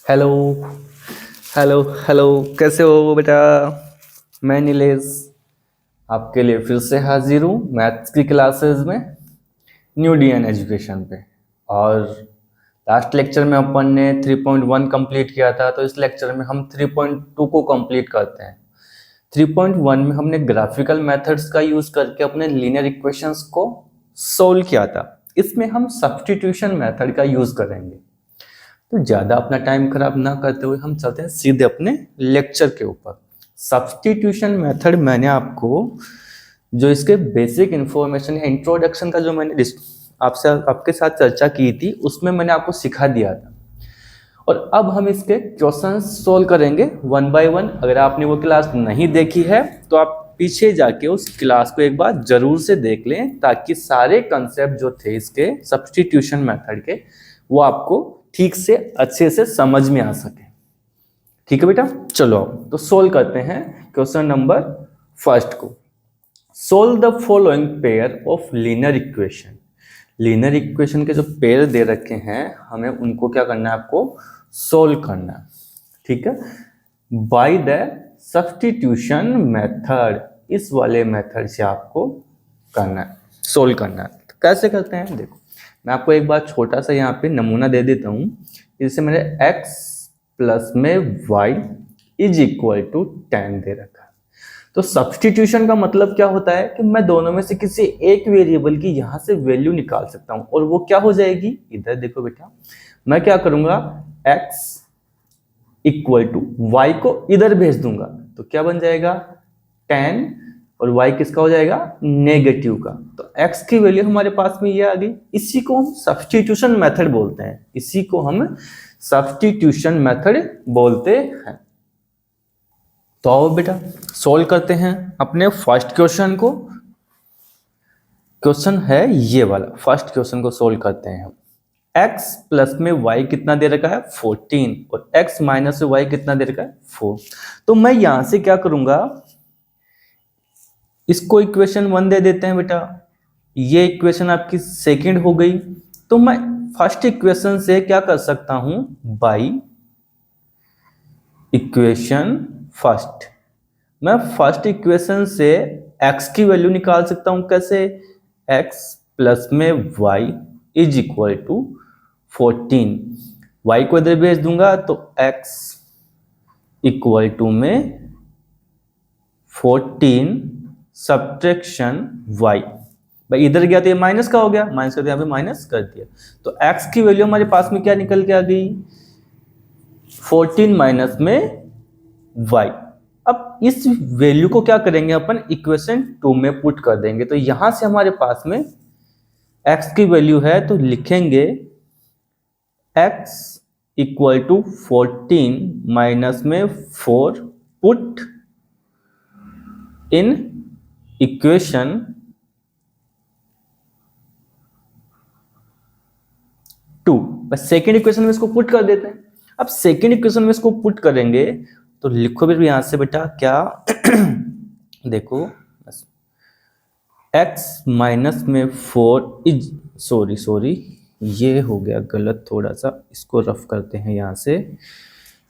Hello hello hello. कैसे हो बेटा? मैं नीलेश आपके लिए फिर से हाजिर हूँ मैथ्स की क्लासेस में, न्यू डीएन एजुकेशन पे। और लास्ट लेक्चर में अपन ने 3.1 कंप्लीट किया था, तो इस लेक्चर में हम 3.2 को कंप्लीट करते हैं। 3.1 में हमने ग्राफिकल मेथड्स का यूज करके अपने लीनियर इक्वेशंस को सोल्व किया था। इसमें हम सब्स्टिट्यूशन मेथड का यूज करेंगे। तो ज़्यादा अपना टाइम खराब ना करते हुए हम चलते हैं सीधे अपने लेक्चर के ऊपर। सब्स्टिट्यूशन मेथड मैंने आपको जो इसके बेसिक इन्फॉर्मेशन या इंट्रोडक्शन का जो मैंने आपसे आपके साथ चर्चा की थी, उसमें मैंने आपको सिखा दिया था। और अब हम इसके क्वेश्चन सोल्व करेंगे वन बाय वन। अगर आपने वो क्लास नहीं देखी है तो आप पीछे जाके उस क्लास को एक बार जरूर से देख लें, ताकि सारे कंसेप्ट जो थे इसके सब्स्टिट्यूशन मेथड के, वो आपको ठीक से अच्छे से समझ में आ सके। ठीक है बेटा, चलो तो सोल्व करते हैं क्वेश्चन नंबर फर्स्ट को। Solve the following pair of linear equation. Linear equation के जो पेयर दे रखे हैं, हमें उनको क्या करना है, आपको सोल्व करना है। ठीक है, बाय द सब्स्टिट्यूशन मेथड, इस वाले मेथड से आपको करना है, सोल्व करना है। तो कैसे करते हैं देखो, मैं आपको एक बार छोटा सा यहाँ पे नमूना दे देता हूँ। जैसे मैंने x प्लस में y इज इक्वल टू 10 दे रखा है। तो सब्स्टिट्यूशन का मतलब क्या होता है कि मैं दोनों में से किसी एक वेरिएबल की यहाँ से वैल्यू निकाल सकता हूँ, और वो क्या हो जाएगी, इधर देखो बेटा, मैं क्या करूंगा, x इक्वल टू y को इधर भेज दूंगा, तो क्या बन जाएगा 10, और y किसका हो जाएगा, नेगेटिव का। तो x की वैल्यू हमारे पास में ये आ गई। इसी को हम सब्स्टिट्यूशन मेथड बोलते हैं, इसी को हम सब्स्टिट्यूशन मेथड बोलते हैं। तो आओ बेटा सोल्व करते हैं अपने फर्स्ट क्वेश्चन को। क्वेश्चन है ये वाला, फर्स्ट क्वेश्चन को सोल्व करते हैं हम। x प्लस में y कितना दे रखा है 14, और x माइनस में y कितना दे रखा है 4। तो मैं यहां से क्या करूंगा, इसको इक्वेशन 1 दे देते हैं बेटा, ये इक्वेशन आपकी सेकंड हो गई। तो मैं फर्स्ट इक्वेशन से क्या कर सकता हूं, बाई इक्वेशन फर्स्ट, मैं फर्स्ट इक्वेशन से x की वैल्यू निकाल सकता हूं। कैसे, x प्लस में y is equal to 14, y को इधर भेज दूंगा तो x इक्वल टू में 14 सब्ट्रैक्शन y। भाई इधर गया तो ये माइनस का हो गया, माइनस कर दिया, यहाँ पे माइनस कर दिया। तो x की वैल्यू हमारे पास में क्या निकल के आ गई, 14 माइनस में y। अब इस वैल्यू को क्या करेंगे, अपन इक्वेशन 2 में पुट कर देंगे। तो यहां से हमारे पास में x की वैल्यू है, तो लिखेंगे x इक्वल टू 14 माइनस में 4 पुट इन इक्वेशन 2। बस सेकेंड इक्वेशन में इसको पुट कर देते हैं। अब सेकेंड इक्वेशन में इसको पुट करेंगे तो लिखो भी यहां से बेटा क्या देखो, x माइनस में 4 इज सॉरी ये हो गया गलत, थोड़ा सा इसको रफ करते हैं यहां से।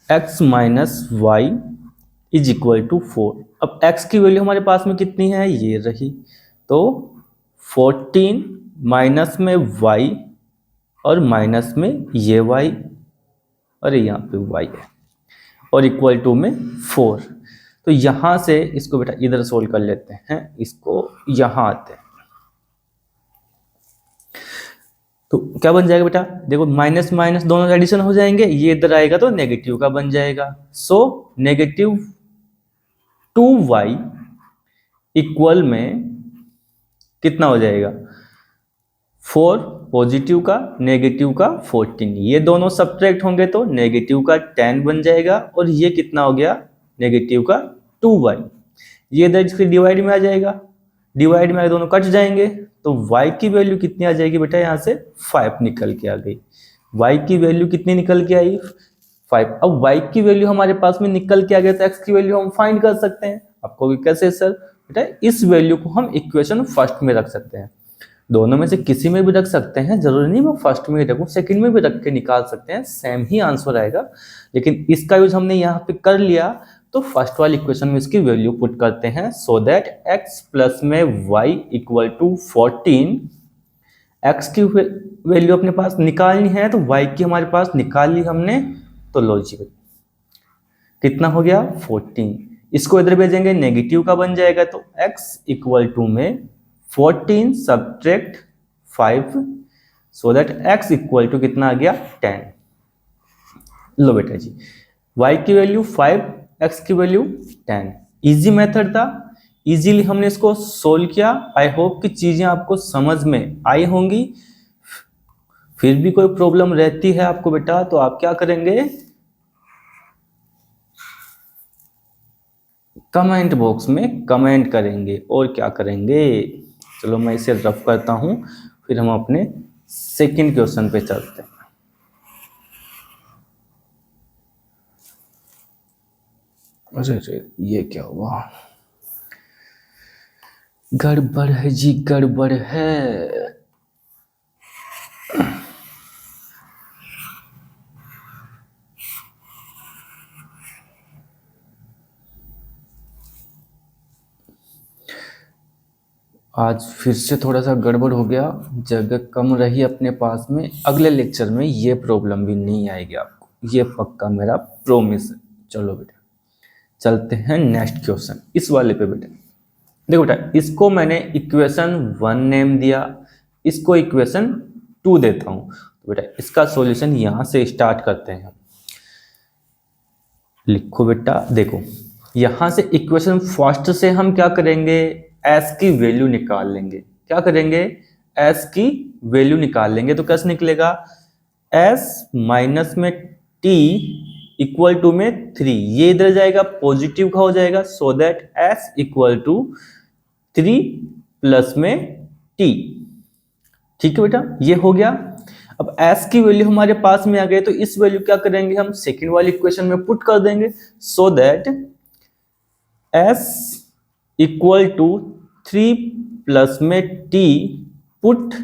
x minus y is equal to 4। अब x की वैल्यू हमारे पास में कितनी है, ये रही, तो 14 माइनस में y और माइनस में ये y, और यहाँ पे y है, और इक्वल टू में 4। तो यहां से इसको बेटा इधर सोल्व कर लेते हैं, इसको यहां आते हैं। तो क्या बन जाएगा बेटा, देखो माइनस माइनस दोनों एडिशन हो जाएंगे, ये इधर आएगा तो नेगेटिव का बन जाएगा। सो नेगेटिव 2y इक्वल में कितना हो जाएगा, 4 पॉजिटिव का, नेगेटिव का 14, ये दोनों सब्ट्रैक्ट होंगे तो नेगेटिव का 10 बन जाएगा, और ये कितना हो गया, नेगेटिव का 2y। ये इधर इसके डिवाइड में आ जाएगा, डिवाइड में दोनों कट जाएंगे, तो y की वैल्यू कितनी आ जाएगी बेटा, यहाँ से 5 निकल के आ गई। y की वैल्यू कितनी निकल के आई, 5। अब y की वैल्यू हमारे पास में निकल के आ गया, तो x की वैल्यू हम फाइंड कर सकते हैं। आपको कैसे सर, बेटा इस वैल्यू को हम इक्वेशन फर्स्ट में रख सकते हैं। दोनों में से किसी में भी रख सकते हैं, जरूरी नहीं मैं फर्स्ट में ही रखूं, सेकंड में भी रख के निकाल सकते हैं, सेम ही आंसर आएगा। लेकिन इसका यूज हमने यहाँ पे कर लिया, तो फर्स्ट वाली इक्वेशन में इसकी वैल्यू पुट करते हैं, सो दैट x प्लस में y इक्वल टू 14। x की वैल्यू अपने पास निकालनी है, तो y की हमारे पास निकाल ली हमने, तो लॉजिक कितना हो गया 14। इसको इधर भेजेंगे, नेगेटिव का बन जाएगा, तो x इक्वल टू में 14 subtract 5, so that x equal to कितना आ गया 10। लो बेटा जी, y की वैल्यू 5, x की वैल्यू 10। इजी मेथड था, इजीली हमने इसको सोल्व किया। आई होप कि चीजें आपको समझ में आई होंगी। फिर भी कोई प्रॉब्लम रहती है आपको बेटा, तो आप क्या करेंगे, कमेंट बॉक्स में कमेंट करेंगे, और क्या करेंगे। चलो मैं इसे रफ करता हूं, फिर हम अपने सेकंड क्वेश्चन पे चलते हैं। अरे ये क्या हुआ, गड़बड़ है जी, गड़बड़ है। आज फिर से थोड़ा सा गड़बड़ हो गया, जगह कम रही अपने पास में। अगले लेक्चर में ये प्रॉब्लम भी नहीं आएगी आपको, ये पक्का मेरा प्रॉमिस है। चलो बेटा चलते हैं नेक्स्ट क्वेश्चन, इस वाले पे बेटा। देखो बेटा, इसको मैंने इक्वेशन 1 नेम दिया, इसको इक्वेशन 2 देता हूं। तो बेटा इसका सॉल्यूशन यहां से स्टार्ट करते हैं। लिखो बेटा, देखो यहां से इक्वेशन फर्स्ट से हम क्या करेंगे, s की वैल्यू निकाल लेंगे। क्या करेंगे, s की वैल्यू निकाल लेंगे। तो कैसे निकलेगा, s माइनस में t इक्वल टू में 3, ये इधर जाएगा पॉजिटिव का हो जाएगा, so that s equal to 3 plus में t। ठीक है बेटा, ये हो गया। अब s की वैल्यू हमारे पास में आ गई, तो इस वैल्यू क्या करेंगे, हम सेकेंड वाली इक्वेशन में पुट कर देंगे, so that s equal to 3 plus में t पुट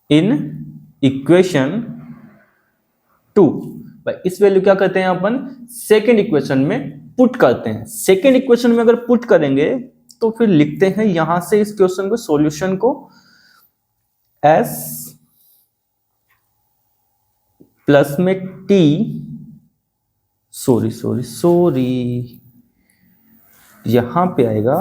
इन इक्वेशन 2। इस वैल्यू क्या करते हैं अपन, सेकेंड इक्वेशन में पुट करते हैं। सेकेंड इक्वेशन में अगर पुट करेंगे तो फिर लिखते हैं यहां से इस क्वेश्चन को, सॉल्यूशन को, s प्लस में t, सॉरी यहां पे आएगा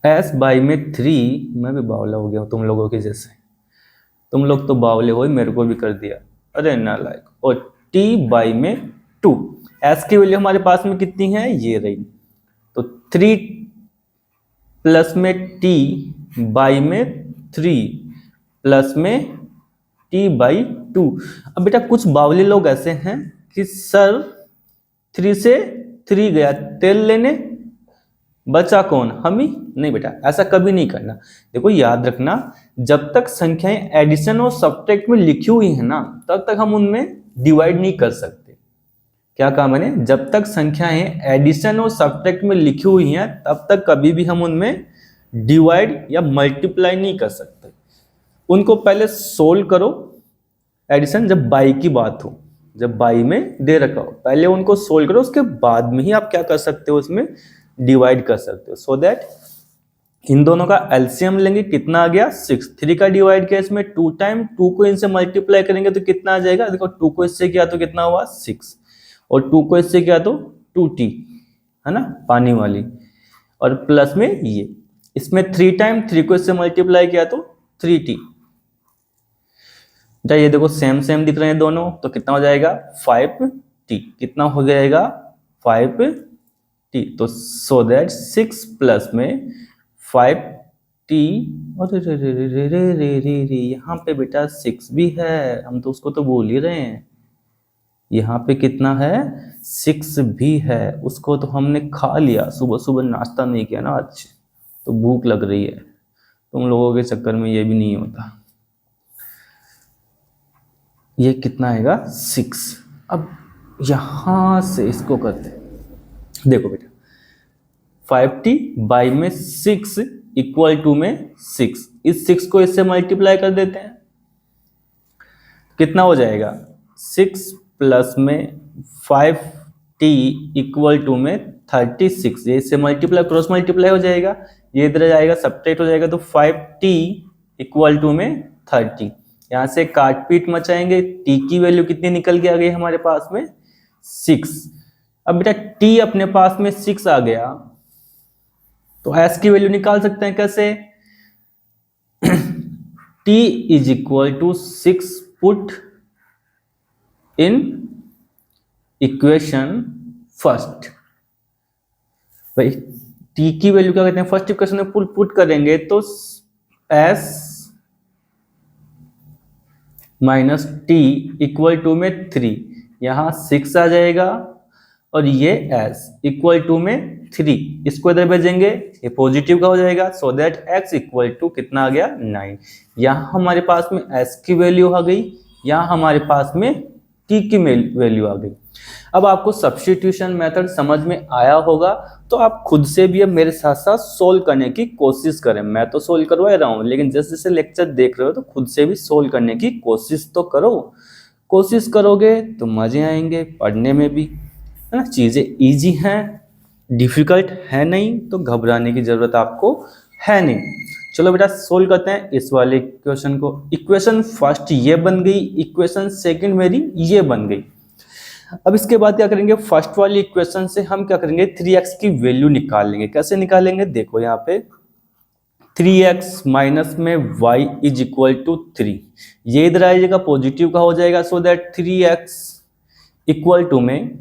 s बाई में 3। मैं भी बावला हो गया तुम लोगों के जैसे, तुम लोग तो बावले हो, मेरे को भी कर दिया, अरे नालायक। और t बाई में 2, s की वैल्यू हमारे पास में कितनी है, ये रही, तो 3 प्लस में t बाई में 3 प्लस में t बाई 2। अब बेटा कुछ बावले लोग ऐसे हैं कि सर 3 से 3 गया तेल लेने, बचा कौन, हम ही। नहीं बेटा, ऐसा कभी नहीं करना। देखो याद रखना, जब तक संख्याएं एडिशन और सब्ट्रैक्ट में लिखी हुई है ना, तब तक हम उनमें डिवाइड नहीं कर सकते। क्या कहा मैंने, जब तक संख्याएं एडिशन और सब्ट्रैक्ट में लिखी हुई हैं, तब तक कभी भी हम उनमें डिवाइड या मल्टीप्लाई नहीं कर सकते। उनको पहले सोल्व करो, एडिशन जब बाई की बात हो, जब बाई में दे रखा हो, पहले उनको सोल्व करो, उसके बाद में ही आप क्या कर सकते हो, उसमें डिवाइड कर सकते हो। सो दैट इन दोनों का एलसीएम लेंगे, कितना आ गया 6। 3 का डिवाइड किया इसमें 2 टाइम, 2 को इनसे मल्टीप्लाई करेंगे तो कितना आ जाएगा, देखो 2 को इससे किया तो कितना हुआ 6, और 2 को इससे किया तो 2t, है ना, पानी वाली, और प्लस में ये, इसमें 3 टाइम, 3 को इससे मल्टीप्लाई किया तो 3t। ये देखो सेम सेम दिख रहे हैं दोनों, तो कितना हो जाएगा 5t, कितना हो जाएगा 5t। तो सो दैट 6 प्लस में 5t, अरे रे रे रे रे रे रे रे रे, यहाँ पे बेटा 6 भी है, हम तो उसको तो भूल ही रहे हैं। यहाँ पे कितना है 6 भी है, उसको तो हमने खा लिया, सुबह सुबह नाश्ता नहीं किया ना आज, तो भूख लग रही है। तुम लोगों के चक्कर में ये भी नहीं होता। ये कितना आएगा 6। अब यहां से इसको करते हैं, देखो बेटा 5t बाई में 6 इक्वल टू में 6, इस 6 को इससे मल्टीप्लाई कर देते हैं, कितना हो जाएगा 6 प्लस में 5t इक्वल टू में 36, ये इससे मल्टीप्लाई क्रॉस मल्टीप्लाई हो जाएगा, ये इधर जाएगा सब्ट्रैक्ट हो जाएगा, तो 5t इक्वल टू में 30, यहाँ से काट पीट मचाएंगे, t की वैल्यू कितनी निकल के आ गई हमारे पास में 6। अब बेटा t अपने पास में 6 आ गया तो s की वैल्यू निकाल सकते हैं कैसे, t is equal to 6 put in equation first. भाई t की वैल्यू क्या कहते हैं, फर्स्ट इक्वेशन में पुट करेंगे तो s minus T equal to में 3, यहां 6 आ जाएगा और ये s इक्वल टू में 3, इसको इधर भेजेंगे ये पॉजिटिव का हो जाएगा, so that x equal to कितना आ गया 9। यहाँ हमारे पास में s की वैल्यू आ गई, यहाँ हमारे पास में t की वैल्यू आ गई। अब आपको सब्स्टिट्यूशन मेथड समझ में आया होगा तो आप खुद से भी अब मेरे साथ साथ सोल्व करने की कोशिश करें, मैं तो सोल्व करवा रहा हूँ लेकिन जैसे जैसे लेक्चर देख रहे हो तो खुद से भी सोल्व करने की कोशिश तो करो, कोशिश करोगे तो मजे आएंगे पढ़ने में भी, है ना। चीज़ें इजी हैं, डिफिकल्ट है नहीं, तो घबराने की ज़रूरत आपको है नहीं। चलो बेटा सोल्व करते हैं इस वाले इक्वेशन को। इक्वेशन फर्स्ट ये बन गई, इक्वेशन सेकंड मेरी ये बन गई। अब इसके बाद क्या करेंगे, फर्स्ट वाली इक्वेशन से हम क्या करेंगे 3x की वैल्यू निकाल लेंगे। कैसे निकालेंगे, देखो यहाँ पे 3x माइनस में y इज इक्वल टू 3, ये इधर आ जाएगा पॉजिटिव का हो जाएगा, so that 3x equal to में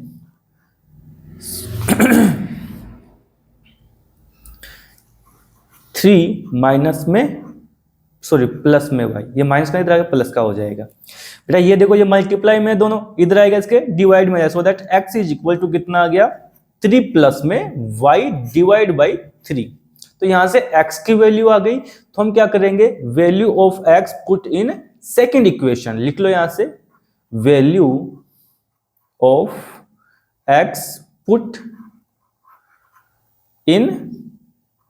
3 माइनस में सॉरी प्लस में y, ये माइनस का इधर आएगा प्लस का हो जाएगा। बेटा ये देखो ये मल्टीप्लाई में दोनों इधर आएगा, इसके डिवाइड में आएगा, so that x is equal to कितना आ गया 3 प्लस में y डिवाइड बाई 3। तो यहां से x की वैल्यू आ गई, तो हम क्या करेंगे value of x put in second equation, लिख लो यहां से value of x put in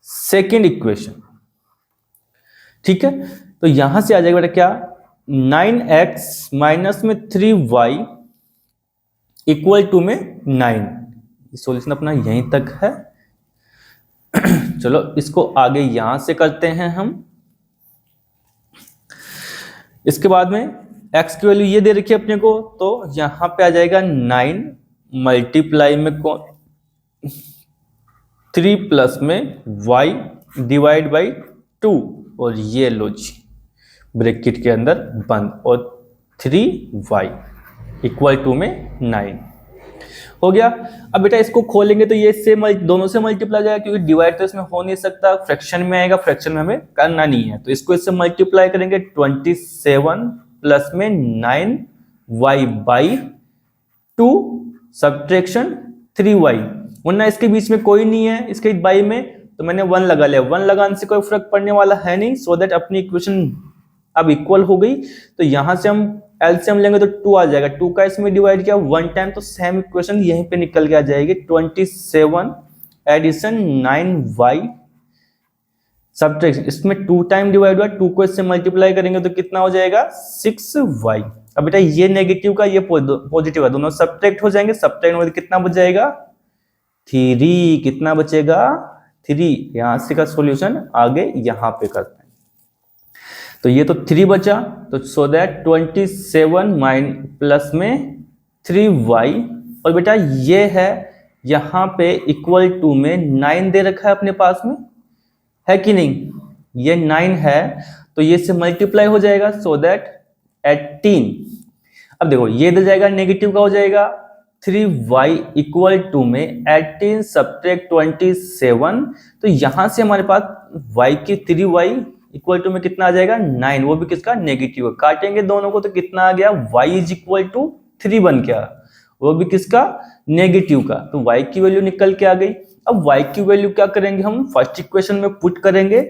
second equation, ठीक है। तो यहां से आ जाएगा बेटा क्या 9x माइनस में 3y इक्वल टू में 9, सॉल्यूशन अपना यहीं तक है। चलो इसको आगे यहां से करते हैं हम। इसके बाद में x की वैल्यू ये दे रखी है अपने को, तो यहां पे आ जाएगा 9 मल्टीप्लाई में 3 प्लस में y डिवाइड बाई 2, और ये लो जी ब्रैकेट के अंदर बंद, और 3y इक्वल टू में 9 हो गया। अब बेटा इसको खोलेंगे तो ये इससे दोनों से मल्टीप्लाई जाएगा, क्योंकि डिवाइड तो इसमें हो नहीं सकता, फ्रैक्शन में आएगा, फ्रैक्शन में हमें करना नहीं है, तो इसको इससे मल्टीप्लाई करेंगे 27 प्लस में 9y बाई 2 सब्ट्रैक्शन 3y, वरना इसके बीच में कोई नहीं है इसके बाई में, तो मैंने 1 लगा लिया, 1 लगाने से कोई फर्क पड़ने वाला है नहीं, सो दैट अपनी इक्वेशन अब इक्वल हो गई। तो यहां से हम एलसीएम लेंगे तो 2 आ जाएगा, 2 का इसमें डिवाइड किया 1 टाइम, तो सेम इक्वेशन यहीं पे निकल के आ जाएगी 27 एडिशन 9y सब्ट्रैक्शन, इसमें 2 टाइम डिवाइड हुआ, 2 को इससे मल्टीप्लाई करेंगे तो कितना हो जाएगा 6y। अब बेटा ये नेगेटिव का ये पॉजिटिव है, दोनों सब्ट्रैक्ट हो जाएंगे, सब्ट्रैक्ट में कितना बच जाएगा 3, कितना बचेगा 3, यहां से का सॉल्यूशन आगे यहां पे करते हैं। तो ये तो 3 बचा, तो सो दैट 27 माइन प्लस में 3y, और बेटा ये है यहां पे इक्वल टू में 9 दे रखा है अपने पास में, है कि नहीं, ये 9 है, तो ये से मल्टीप्लाई हो जाएगा, सो दैट 18। अब देखो ये दे जाएगा नेगेटिव का हो जाएगा 3y इक्वल टू में 18 सब्ट्रैक्ट 27, तो यहां से हमारे पास y की 3y इक्वल टू में कितना आ जाएगा 9, वो भी किसका नेगेटिव है, काटेंगे दोनों को तो कितना आ गया y इज इक्वल टू 3 बन गया, वो भी किसका नेगेटिव का, तो y की वैल्यू निकल के आ गई। अब y की वैल्यू क्या करेंगे हम फर्स्ट इक्वेशन में पुट करेंगे,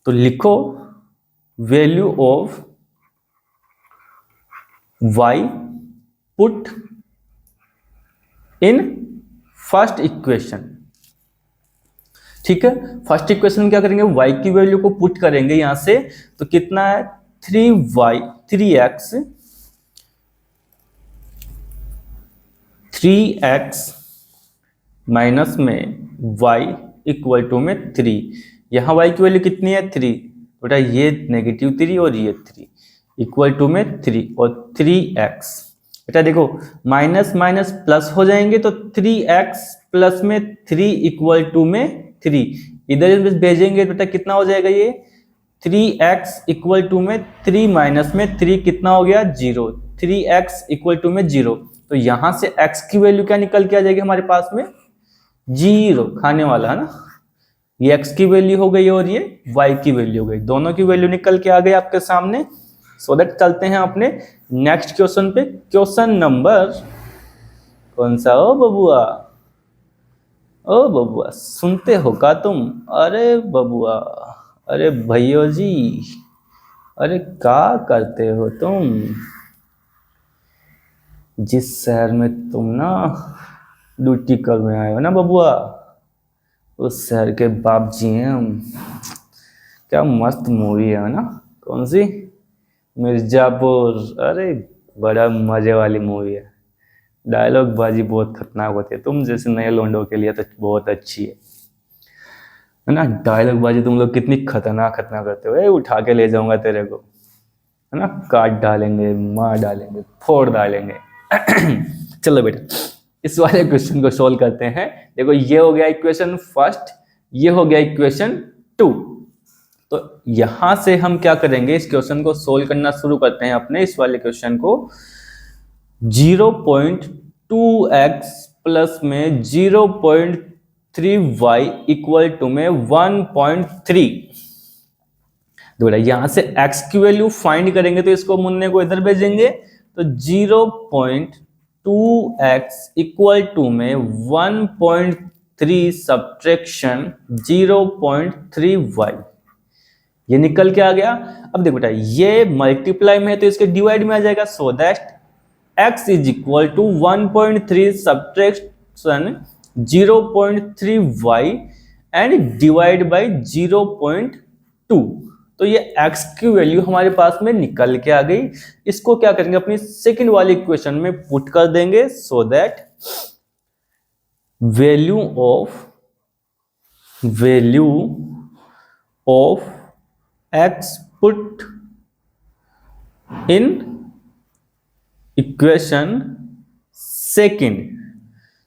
तो लिखो value of y put in first equation, ठीक है, फर्स्ट इक्वेशन में क्या करेंगे, y की वैल्यू को पुट करेंगे यहां से, तो कितना है 3x माइनस में y इक्वल टू में 3। यहाँ y की वैल्यू कितनी है 3, बेटा ये -3 और ये 3 इक्वल टू में 3 और 3x। बेटा देखो माइनस माइनस प्लस हो जाएंगे तो 3x प्लस में 3 इक्वल टू में 3, इधर भेजेंगे बेटा कितना हो जाएगा ये 3x इक्वल टू में 3 माइनस में 3 कितना हो गया 0, 3x इक्वल टू में 0। तो यहां से x की वैल्यू क्या निकल के आ जाएगी हमारे पास में 0, खाने वाला है ना, ये x की वैल्यू हो गई और ये y की वैल्यू हो गई, दोनों की वैल्यू निकल के आ गई आपके सामने। सो दैट चलते हैं अपने नेक्स्ट क्वेश्चन पे। क्वेश्चन नंबर कौन सा, ओ बबुआ, ओ बबुआ सुनते हो का तुम, अरे बबुआ, अरे भैया जी, अरे क्या करते हो तुम, जिस शहर में तुम ना ड्यूटी करने आए हो ना बबुआ, उस शहर के बाप जी हैं हम। क्या मस्त मूवी है ना, कौन सी, मिर्जापुर, अरे बड़ा मजे वाली मूवी है, डायलॉग बाजी बहुत खतरनाक होती है, तुम जैसे नए लोंडो के लिए तो बहुत अच्छी है ना, डायलॉग बाजी तुम लोग कितनी खतरनाक खतरनाक करते हो, उठा के ले जाऊंगा तेरे को, है ना, काट डालेंगे, मार डालेंगे, फोड़ डालेंगे। चलो बेटा इस वाले क्वेश्चन को सोल्व करते हैं। देखो ये हो गया इक्वेशन फर्स्ट, ये हो गया इक्वेशन 2। तो यहां से हम क्या करेंगे, इस क्वेश्चन को सोल्व करना शुरू करते हैं अपने इस वाले क्वेश्चन को। 0.2x प्लस में 0.3y इक्वल टू में 1.3। देखो यहां से x की वैल्यू फाइंड करेंगे तो इसको मुन्ने को इधर भेजेंगे, तो 0.2x इक्वल टू में 1.3 सब्ट्रैक्शन 0.3y, ये निकल के आ गया। अब देखो बेटा ये मल्टीप्लाई में है तो इसके डिवाइड में आ जाएगा, so that x is equal to 1.3 subtraction 0.3y and divide by 0.2। तो ये x की वैल्यू हमारे पास में निकल के आ गई। इसको क्या करेंगे अपनी सेकंड वाली इक्वेशन में पुट कर देंगे, so that value of x put in equation second.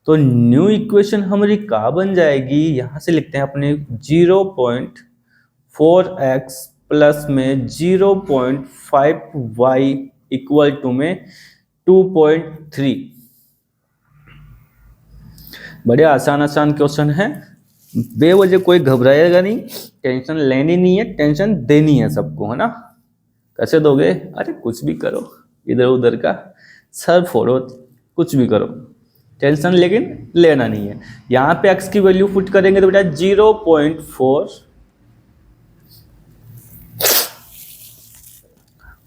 तो न्यू इक्वेशन हमारी क्या बन जाएगी, यहां से लिखते हैं अपने 0.4x प्लस में 0.5y इक्वल टू में 2.3। बड़े आसान आसान क्वेश्चन है, बेवजह कोई घबराएगा नहीं, टेंशन लेनी नहीं है, टेंशन देनी है सबको, है ना। कैसे दोगे, अरे कुछ भी करो, इधर उधर का सर फोड़ो, कुछ भी करो, टेंशन लेकिन लेना नहीं है। यहाँ पे x की वैल्यू पुट करेंगे तो बेटा 0.4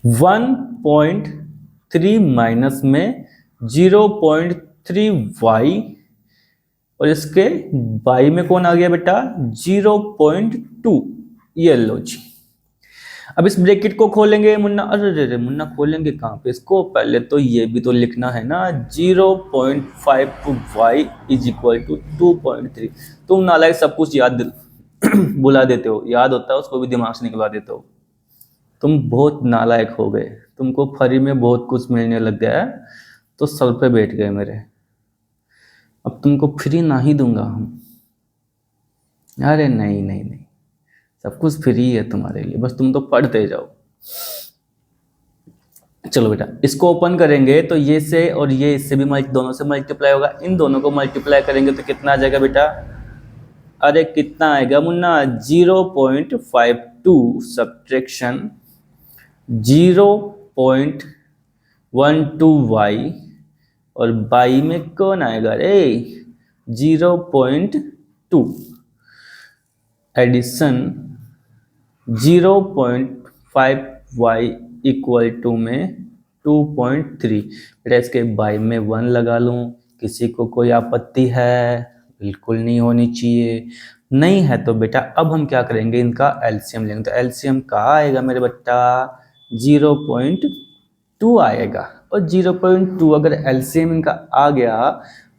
1.3 माइनस में 0.3y और इसके y में कौन आ गया बेटा 0.2, ये लो जी। अब इस ब्रैकेट को खोलेंगे मुन्ना, अरे मुन्ना खोलेंगे कहाँ पे इसको, पहले तो ये भी तो लिखना है ना, 0.5y इज इक्वल टू 2.3। तुम नालायक सब कुछ याद बुला देते हो, याद होता है उसको भी दिमाग से निकलवा देते हो, तुम बहुत नालायक हो गए, तुमको फ्री में बहुत कुछ मिलने लग गया है तो सर पे बैठ गए मेरे, अब तुमको फ्री ना ही दूंगा हम। अरे नहीं नहीं नहीं, सब कुछ फ्री है तुम्हारे लिए, बस तुम तो पढ़ते जाओ। चलो बेटा इसको ओपन करेंगे तो ये से और ये इससे भी दोनों से मल्टीप्लाई होगा, इन दोनों को मल्टीप्लाई करेंगे तो कितना आ जाएगा बेटा, अरे कितना आएगा मुन्ना 0.52 सब्ट्रैक्शन 0.12y और y में कौन आएगा रे 0.2 एडिशन 0.5y इक्वल टू में 2.3। बेटा इसके y में 1 लगा लूं, किसी को कोई आपत्ति है, बिल्कुल नहीं होनी चाहिए। नहीं है तो बेटा अब हम क्या करेंगे, इनका एलसीएम लेंगे। तो एलसीएम कहाँ आएगा मेरे बेटा, 0.2 आएगा। और 0.2 अगर एलसीएम इनका आ गया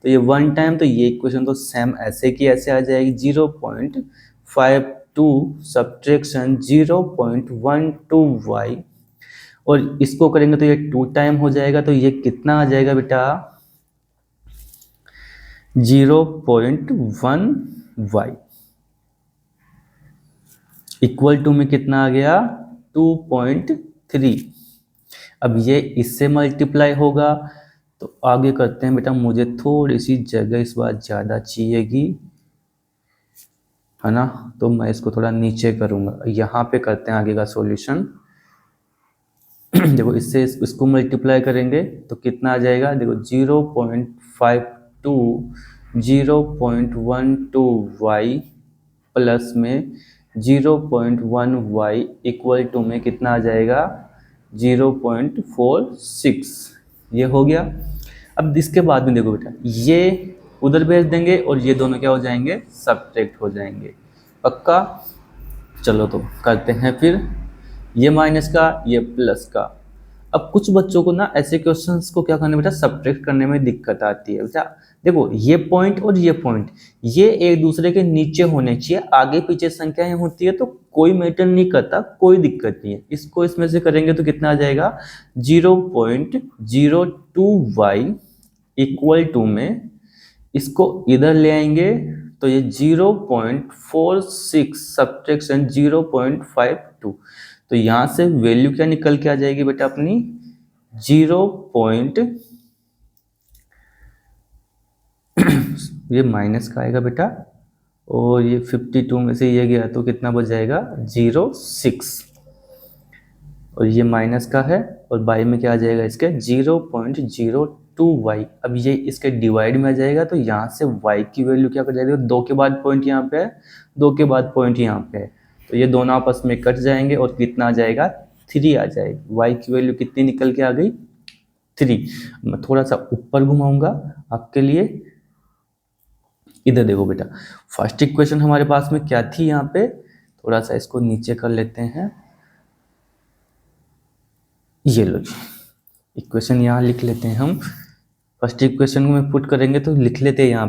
तो ये वन टाइम, तो ये इक्वेशन तो सेम ऐसे की ऐसे आ जाएगी। 0.52 सब्ट्रैक्शन 0.12y, और इसको करेंगे तो ये 2 टाइम हो जाएगा। तो ये कितना आ जाएगा बेटा, 0.1y इक्वल टू में कितना आ गया, 2.3। अब ये इससे मल्टीप्लाई होगा। तो आगे करते हैं बेटा, मुझे थोड़ी सी जगह इस बार ज़्यादा चाहिएगी, है ना। तो मैं इसको थोड़ा नीचे करूँगा, यहाँ पे करते हैं आगे का सॉल्यूशन। देखो इससे इसको मल्टीप्लाई करेंगे तो कितना आ जाएगा, देखो 0.52 0.12y प्लस में 0.1y इक्वल टू में कितना आ जाएगा, 0.46। ये हो गया। अब इसके बाद में देखो बेटा, ये उधर भेज देंगे और ये दोनों क्या हो जाएंगे, सब्ट्रैक्ट हो जाएंगे। पक्का। चलो तो करते हैं फिर, ये माइनस का ये प्लस का। अब कुछ बच्चों को ना ऐसे क्वेश्चंस को क्या करने बेटा, सब्ट्रैक्ट करने में दिक्कत आती है बेटा। देखो ये पॉइंट और ये पॉइंट ये एक दूसरे के नीचे होने चाहिए, आगे पीछे संख्याएं होती है तो कोई मैटर नहीं करता, कोई दिक्कत नहीं है। इसको इसमें से करेंगे तो कितना आ जाएगा, 0.02y इक्वल टू में इसको इधर ले आएंगे तो ये 0.46 सब्ट्रैक्शन 0.52। तो यहाँ से वैल्यू क्या निकल के आ जाएगी बेटा अपनी, 0. ये माइनस का आएगा बेटा, और ये 52 में से ये गया तो कितना बच जाएगा, 0.6। और ये माइनस का है और बाई में क्या आ जाएगा इसके, 0.02y। अब ये इसके डिवाइड में आ जाएगा तो यहाँ से y की वैल्यू क्या कर जाएगी, 2 के बाद पॉइंट यहाँ पे है, 2 के बाद पॉइंट यहाँ पे है, तो ये दोनों आपस में कट जाएंगे और कितना आ जाएगा, 3 आ जाएगी। y की वैल्यू कितनी निकल के आ गई, 3। मैं थोड़ा सा ऊपर घुमाऊंगा आपके लिए। इधर देखो बेटा, फर्स्ट इक्वेशन हमारे पास में क्या थी, यहाँ पे थोड़ा सा इसको नीचे कर लेते हैं। ये लो जी, इक्वेशन यहाँ लिख लेते हैं हम। फर्स्ट इक्वेशन को में पुट करेंगे तो लिख लेते हैं यहाँ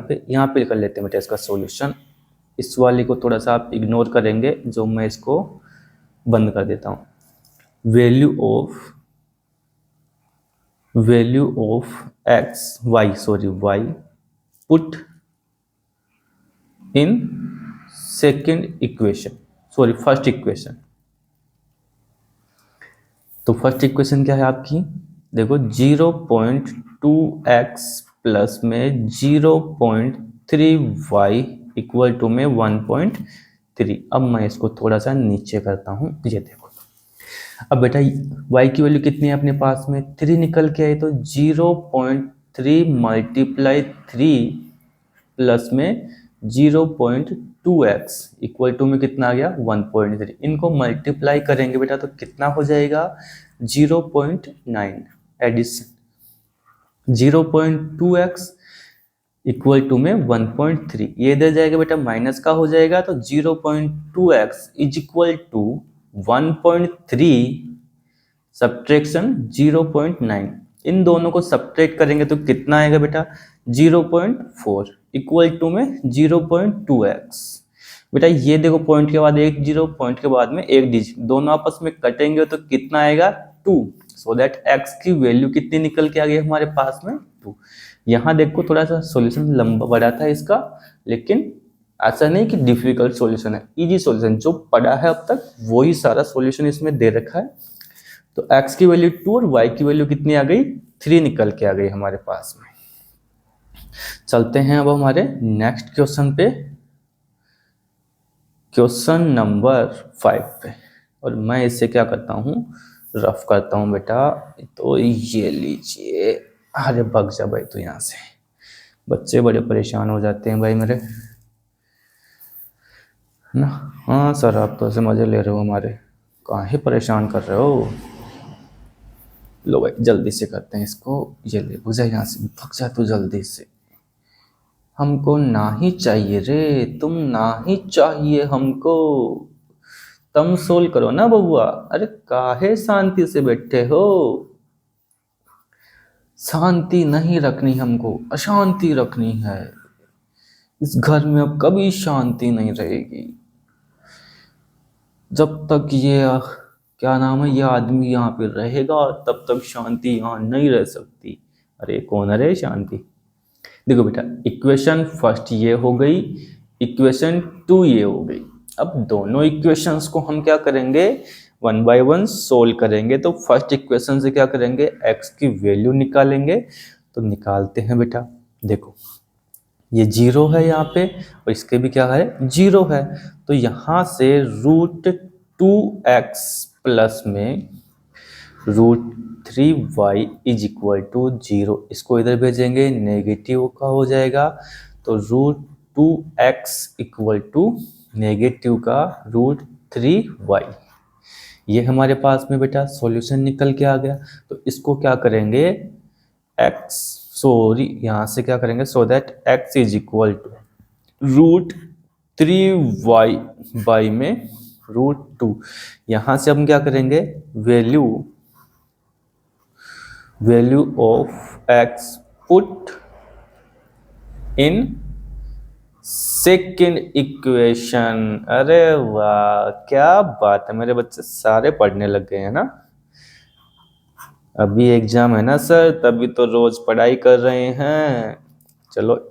पे कर लेते हैं बेटा इसका सॉल्यूशन। इस वाले को थोड़ा सा आप इग्नोर करेंगे, जो मैं इसको बंद कर देता हूँ। Value of y put in first equation. तो फर्स्ट इक्वेशन क्या है आपकी, देखो 0.2x प्लस में 0.3y इक्वल टू में 1.3। अब मैं इसको थोड़ा सा नीचे करता हूँ, ये देखो। अब बेटा y की वैल्यू कितनी है अपने पास में, 3 निकल के आई, तो 0.3 मल्टीप्लाई 3 प्लस में 0.2x इक्वल टू में कितना आ गया, 1.3। इनको मल्टीप्लाई करेंगे बेटा तो कितना हो जाएगा, 0.9 एडिशन 0.2x इक्वल टू में 1.3। ये इधर जाएगा बेटा माइनस का हो जाएगा, तो 0.2x is equal to 1.3 subtraction 0.9। इन दोनों को सब्ट्रैक्ट करेंगे तो कितना आएगा बेटा, 0.4 इक्वल टू में 0.2x। बेटा ये देखो पॉइंट के बाद एक जीरो, पॉइंट के बाद में एक डिजिट, दोनों आपस में कटेंगे तो कितना आएगा, 2। सो दैट x की वैल्यू कितनी निकल के आ गई हमारे पास में, 2। यहाँ देखो थोड़ा सा सॉल्यूशन लंबा बड़ा था इसका, लेकिन ऐसा नहीं कि डिफिकल्ट सॉल्यूशन है, इजी सॉल्यूशन जो पढ़ा है अब तक वही सारा सॉल्यूशन इसमें दे रखा है। तो x की वैल्यू 2 और y की वैल्यू कितनी आ गई, 3 निकल के आ गई हमारे पास में। चलते हैं अब हमारे नेक्स्ट क्वेश्चन पे, क्वेश्चन नंबर 5 पे। और मैं इससे क्या करता हूँ, रफ करता हूँ बेटा। तो ये लीजिए, अरे भग जा भाई तो यहाँ से, बच्चे बड़े परेशान हो जाते हैं भाई मेरे, ना। हाँ सर आप तो ऐसे मजे ले रहे हो हमारे, काहे परेशान कर रहे हो। लो भाई जल्दी से करते हैं इसको, ये ले भग जा यहाँ से, भग जा तू जल्दी से। हमको ना ही चाहिए रे, तुम ना ही चाहिए हमको। तुम सोल्व करो ना बबुआ, अरे काहे शांति से बैठे हो। शांति नहीं रखनी हमको, अशांति रखनी है। इस घर में अब कभी शांति नहीं रहेगी जब तक ये क्या नाम है, ये आदमी यहाँ पे रहेगा तब तक शांति यहाँ नहीं रह सकती। अरे कौन है रे शांति। देखो बेटा, इक्वेशन फर्स्ट ये हो गई, इक्वेशन टू ये हो गई। अब दोनों इक्वेशंस को हम क्या करेंगे, वन बाय वन सोल्व करेंगे। तो फर्स्ट इक्वेशन से क्या करेंगे, x की वैल्यू निकालेंगे। तो निकालते हैं बेटा। देखो ये जीरो है यहाँ पे, और इसके भी क्या है, जीरो है। तो यहाँ से √2x प्लस में √3y इज इक्वल टू 0, इसको इधर भेजेंगे, नेगेटिव का हो जाएगा। तो √2x इक्वल टू नेगेटिव का √3y, ये हमारे पास में बेटा सॉल्यूशन निकल के आ गया। तो इसको क्या करेंगे, यहाँ से क्या करेंगे, so that x is equal to √3y by में √2। यहाँ से हम क्या करेंगे, value of x put in second equation. अरे वाह क्या बात है, मेरे बच्चे सारे पढ़ने लग गए हैं ना। अभी एग्जाम है ना सर, तभी तो रोज पढ़ाई कर रहे हैं। चलो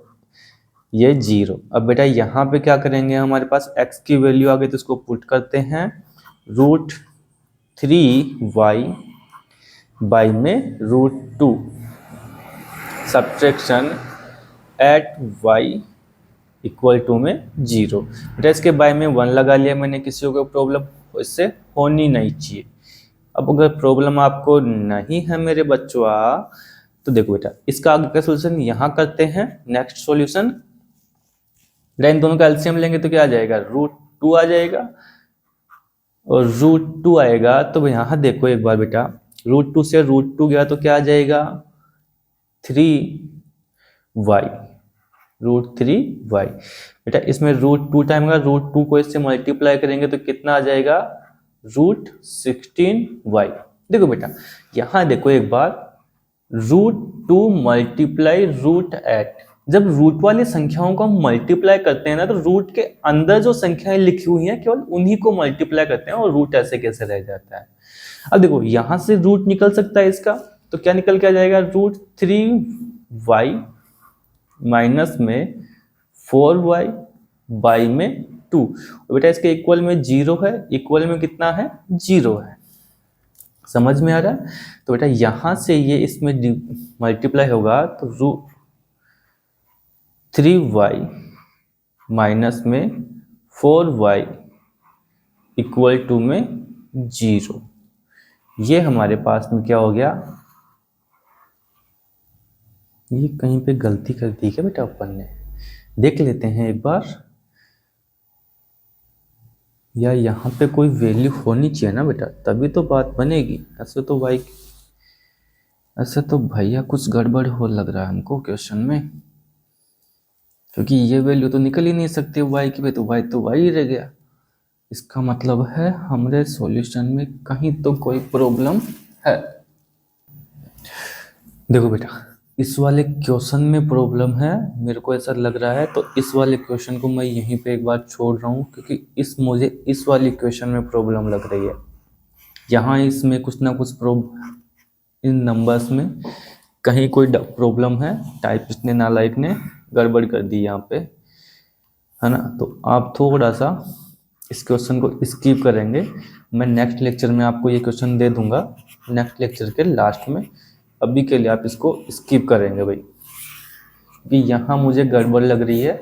ये 0। अब बेटा यहाँ पे क्या करेंगे, हमारे पास x की वैल्यू आ गई तो इसको पुट करते हैं, √3y बाई में √2, subtraction eight y equal to में 0। बेटा इसके बाय में 1 लगा लिया मैंने, किसी को प्रॉब्लम इससे होनी नहीं चाहिए। अब अगर प्रॉब्लम आपको नहीं है मेरे बच्चों, तो देखो बेटा इसका आगे का सोल्यूशन यहाँ करते हैं। नेक्स्ट सोल्यूशन, इन दोनों का एलसीएम लेंगे तो क्या आ जाएगा, √2 आ जाएगा, और √2 आएगा। तो यहाँ देखो एक बार बेटा, √2 से √2 गया तो क्या आ जाएगा, 3y, √3y। बेटा इसमें √2 टाइम का √2 को इससे मल्टीप्लाई करेंगे तो कितना आ जाएगा, √16y। देखो बेटा यहाँ देखो एक बार, √2 मल्टीप्लाई √8, जब रूट वाली संख्याओं को हम मल्टीप्लाई करते हैं ना, तो रूट के अंदर जो संख्याएं लिखी हुई हैं केवल उन्हीं को मल्टीप्लाई करते हैं, और रूट ऐसे कैसे रह जाता है। अब देखो यहां से रूट निकल सकता है इसका, तो क्या निकल के आ जाएगा, √3y माइनस में 4y बाई में 2। बेटा इसके इक्वल में 0 है, इक्वल में कितना है, 0 है। समझ में आ रहा है। तो बेटा यहां से ये इसमें मल्टीप्लाई होगा तो 3y माइनस में 4y इक्वल टू में 0। ये हमारे पास में क्या हो गया, ये कहीं पे गलती कर दी क्या बेटा अपन ने, देख लेते हैं एक बार। या यहाँ पे कोई वैल्यू होनी चाहिए ना बेटा, तभी तो बात बनेगी। ऐसे तो भैया कुछ गड़बड़ हो लग रहा है हमको क्वेश्चन में, क्योंकि ये वैल्यू तो निकल ही नहीं सकती y की, तो y ही रह गया। इसका मतलब है हमारे सॉल्यूशन में कहीं तो कोई प्रॉब्लम है। देखो बेटा इस वाले क्वेश्चन में प्रॉब्लम है, मेरे को ऐसा लग रहा है। तो इस वाले क्वेश्चन को मैं यहीं पे एक बार छोड़ रहा हूँ, क्योंकि मुझे इस वाले क्वेश्चन में प्रॉब्लम लग रही है। यहाँ इसमें कुछ ना कुछ इन नंबर्स में कहीं कोई प्रॉब्लम है, टाइपिस्ट ने नालायक ने गड़बड़ कर दी यहाँ पे, है ना। तो आप थोड़ा सा इस क्वेश्चन को स्किप करेंगे। मैं नेक्स्ट लेक्चर में आपको ये क्वेश्चन दे दूंगा, नेक्स्ट लेक्चर के लास्ट में। अभी के लिए आप इसको स्किप करेंगे भाई, कि यहाँ मुझे गड़बड़ लग रही है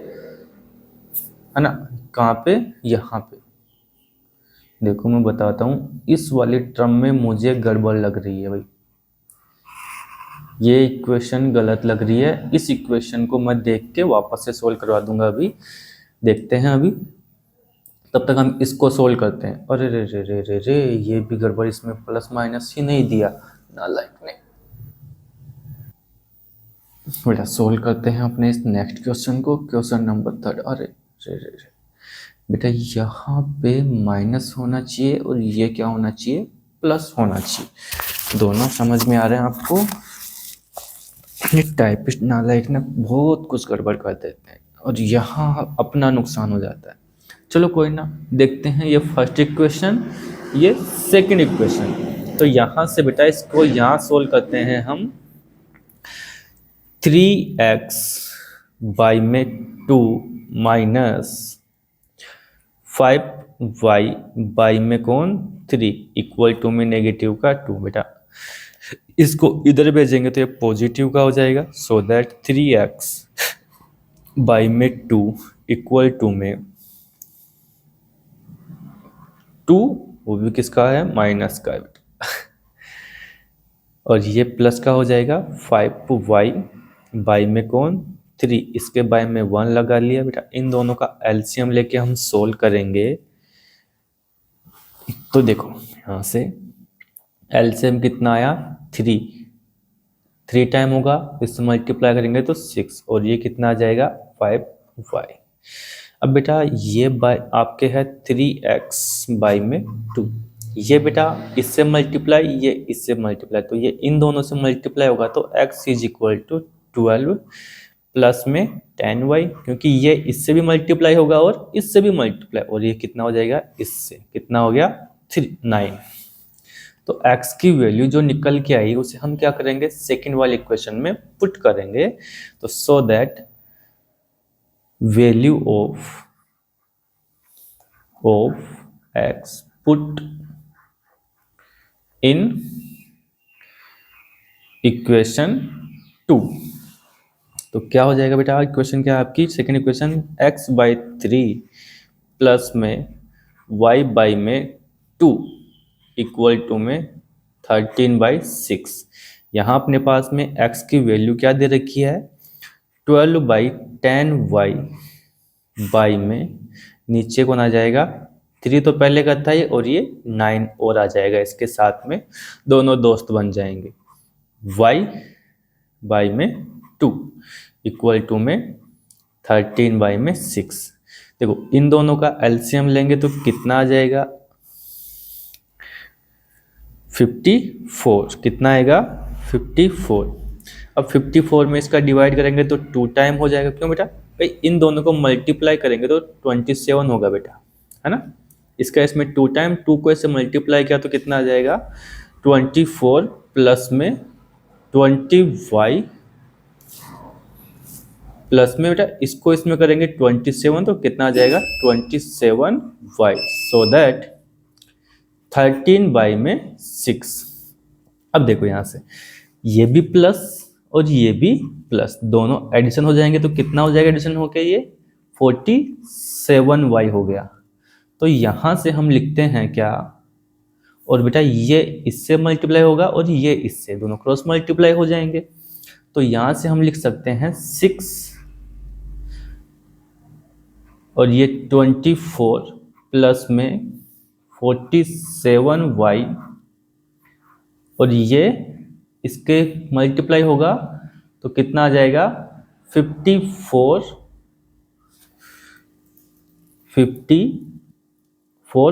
ना। कहाँ पे, यहाँ पे देखो मैं बताता हूँ, इस वाले टर्म में मुझे गड़बड़ लग रही है भाई, ये इक्वेशन गलत लग रही है। इस इक्वेशन को मैं देख के वापस से सोल्व करवा दूंगा। अभी देखते हैं, अभी तब तक हम इसको सोल्व करते हैं। अरे रे रे रे रे रे, ये भी गड़बड़, इसमें प्लस माइनस ही नहीं दिया नालायक ने। बेटा सोल्व करते हैं अपने इस नेक्स्ट क्वेश्चन को, क्वेश्चन नंबर 3। अरे रे बेटा यहाँ पे माइनस होना चाहिए और ये क्या होना चाहिए, प्लस होना चाहिए। दोनों समझ में आ रहे हैं आपको? ये टाइपिस्ट नालायक ना बहुत कुछ गड़बड़ कर देते हैं और यहाँ अपना नुकसान हो जाता है। चलो कोई ना, देखते हैं ये फर्स्ट इक्वेशन, ये सेकंड इक्वेशन। तो यहाँ से बेटा इसको यहाँ सोल्व करते हैं हम। 3x y में 2 माइनस 5y y में कौन 3 इक्वल टू में नेगेटिव का 2। बेटा इसको इधर भेजेंगे तो ये पॉजिटिव का हो जाएगा। सो दैट 3x y में 2 इक्वल टू में 2, वो भी किसका है, माइनस का है बेटा। और ये प्लस का हो जाएगा 5y बाई में कौन 3, इसके बाई में 1 लगा लिया बेटा। इन दोनों का एलसीएम लेके हम सोल्व करेंगे। तो देखो यहाँ से एलसीएम कितना आया 3 टाइम होगा, इससे मल्टीप्लाई करेंगे तो 6, और ये कितना आ जाएगा 5y। अब बेटा ये बाय आपके है 3x बाई में 2, ये बेटा इससे मल्टीप्लाई, ये इससे मल्टीप्लाई, तो ये इन दोनों से मल्टीप्लाई होगा तो x is equal to 12 plus में 10y, क्योंकि ये इससे भी मल्टीप्लाई होगा और इससे भी मल्टीप्लाई, और ये कितना हो जाएगा, इससे कितना हो गया 9। तो x की वैल्यू जो निकल के आई उसे हम क्या करेंगे, सेकंड वाले इक्वेशन में पुट करेंगे। तो so that value of x put in equation 2। तो क्या हो जाएगा बेटा, इक्वेशन क्या है आपकी, second equation x by 3 plus में y बाई में 2 इक्वल टू में 13 बाई 6। यहाँ अपने पास में x की वैल्यू क्या दे रखी है, 12 बाई 10y बाई में नीचे कौन आ जाएगा 3, तो पहले का था ये, और ये 9 और आ जाएगा इसके साथ में, दोनों दोस्त बन जाएंगे। y बाई में 2 इक्वल टू में 13 बाई में 6। देखो इन दोनों का एलसीएम लेंगे तो कितना आ जाएगा 54, कितना आएगा 54। अब 54 में इसका डिवाइड करेंगे तो 2 टाइम हो जाएगा, क्यों बेटा, भाई इन दोनों को मल्टीप्लाई करेंगे तो 27 होगा बेटा, है ना। इसका इसमें 2 टाइम, 2 को ऐसे मल्टीप्लाई किया तो कितना आ जाएगा 24 प्लस में 20y प्लस में बेटा इसको इसमें करेंगे 27 तो कितना आ जाएगा 27y। सो दैट 13 बाई में 6। अब देखो यहाँ से ये भी प्लस और ये भी प्लस, दोनों एडिशन हो जाएंगे तो कितना हो जाएगा एडिशन होके, ये 47y हो गया। तो यहाँ से हम लिखते हैं क्या, और बेटा ये इससे मल्टीप्लाई होगा और ये इससे, दोनों क्रॉस मल्टीप्लाई हो जाएंगे। तो यहाँ से हम लिख सकते हैं 6 और ये 24 प्लस में 47y, और ये इसके मल्टीप्लाई होगा तो कितना आ जाएगा 54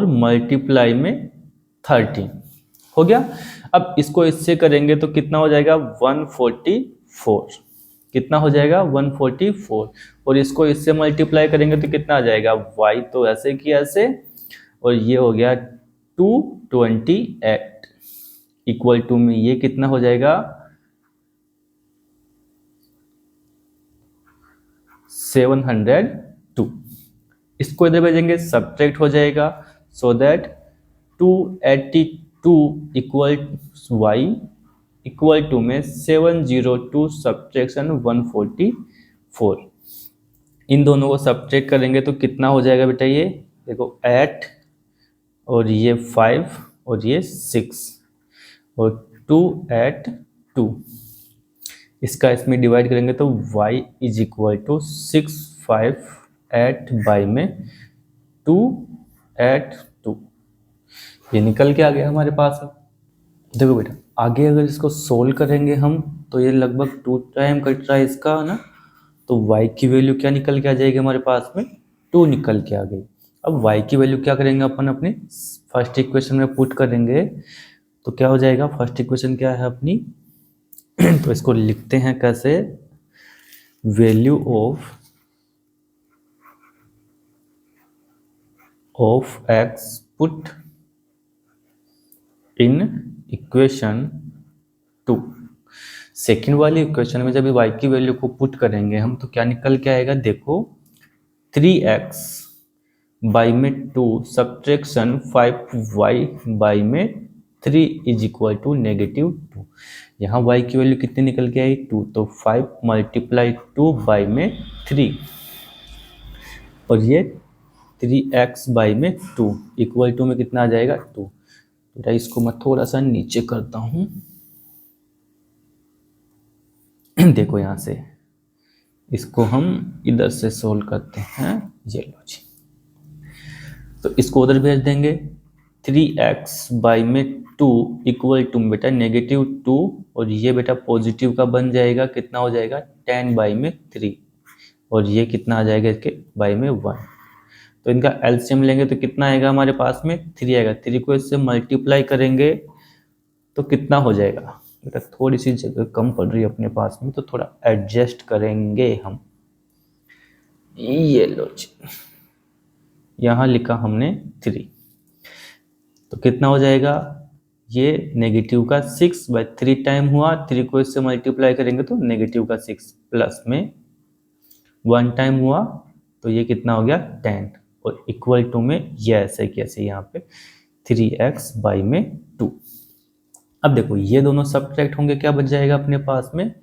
मल्टीप्लाई में 13 हो गया। अब इसको इससे करेंगे तो कितना हो जाएगा 144, कितना हो जाएगा 144, और इसको इससे मल्टीप्लाई करेंगे तो कितना आ जाएगा y, तो ऐसे की ऐसे, और ये हो गया 228 इक्वल टू में ये कितना हो जाएगा 702। इसको इधर भेजेंगे सब्ट्रैक्ट हो जाएगा। So that 282 equal y equal to में 702 सब्ट्रैक्शन 144। इन दोनों को सब्ट्रैक्ट करेंगे तो कितना हो जाएगा बेटा, ये देखो 8 और ये 5 और ये 6 और 282, इसका इसमें डिवाइड करेंगे तो y is equal to 658 by में 282, ये निकल के आ गया हमारे पास। देखो बेटा आगे अगर इसको सोल्व करेंगे हम तो ये लगभग 2 टाइम कट रहा है इसका ना, तो y की वैल्यू क्या निकल के आ जाएगी हमारे पास में, 2 निकल के आ गई। अब y की वैल्यू क्या करेंगे अपन अपनी फर्स्ट इक्वेशन में पुट करेंगे, तो क्या हो जाएगा, फर्स्ट इक्वेशन क्या है अपनी तो इसको लिखते हैं कैसे, value of x put in equation 2। Second वाली इक्वेशन में जब y की वैल्यू को पुट करेंगे हम, तो क्या निकल के आएगा, देखो 3x बाई में 2 सब्ट्रैक्शन 5y बाई में 3 इज इक्वल टू -2। यहाँ y की वैल्यू कितनी निकल के आई, 2, तो 5 मल्टीप्लाई 2 बाई में 3, और ये 3x बाई में 2 इक्वल टू में कितना आ जाएगा, 2। तो इसको मैं थोड़ा सा नीचे करता हूँ देखो यहाँ से इसको हम इधर से सोल्व करते हैं, ये लो जी, तो इसको उधर भेज देंगे, 3x बाई में 2 इक्वल टू बेटा -2, और ये बेटा पॉजिटिव का बन जाएगा, कितना हो जाएगा 10 बाई में 3, और ये कितना आ जाएगा इसके बाई में 1। तो इनका एलसीएम लेंगे तो कितना आएगा हमारे पास में, 3 आएगा। 3 को इससे मल्टीप्लाई करेंगे तो कितना हो जाएगा बेटा, थोड़ी सी जगह कम पड़ रही है अपने पास में, तो थोड़ा एडजस्ट करेंगे हम, ये लो जी, यहाँ लिखा हमने 3, तो कितना हो जाएगा, ये नेगेटिव का 6/3 टाइम हुआ, 3 को इससे मल्टीप्लाई करेंगे तो नेगेटिव का 6 प्लस में 1 टाइम हुआ, तो ये कितना हो गया 10, और इक्वल टू में ये ऐसे कैसे यहाँ पे 3x बाई में 2। अब देखो ये दोनों सब्ट्रैक्ट होंगे, क्या बच जाएगा अपने पास में,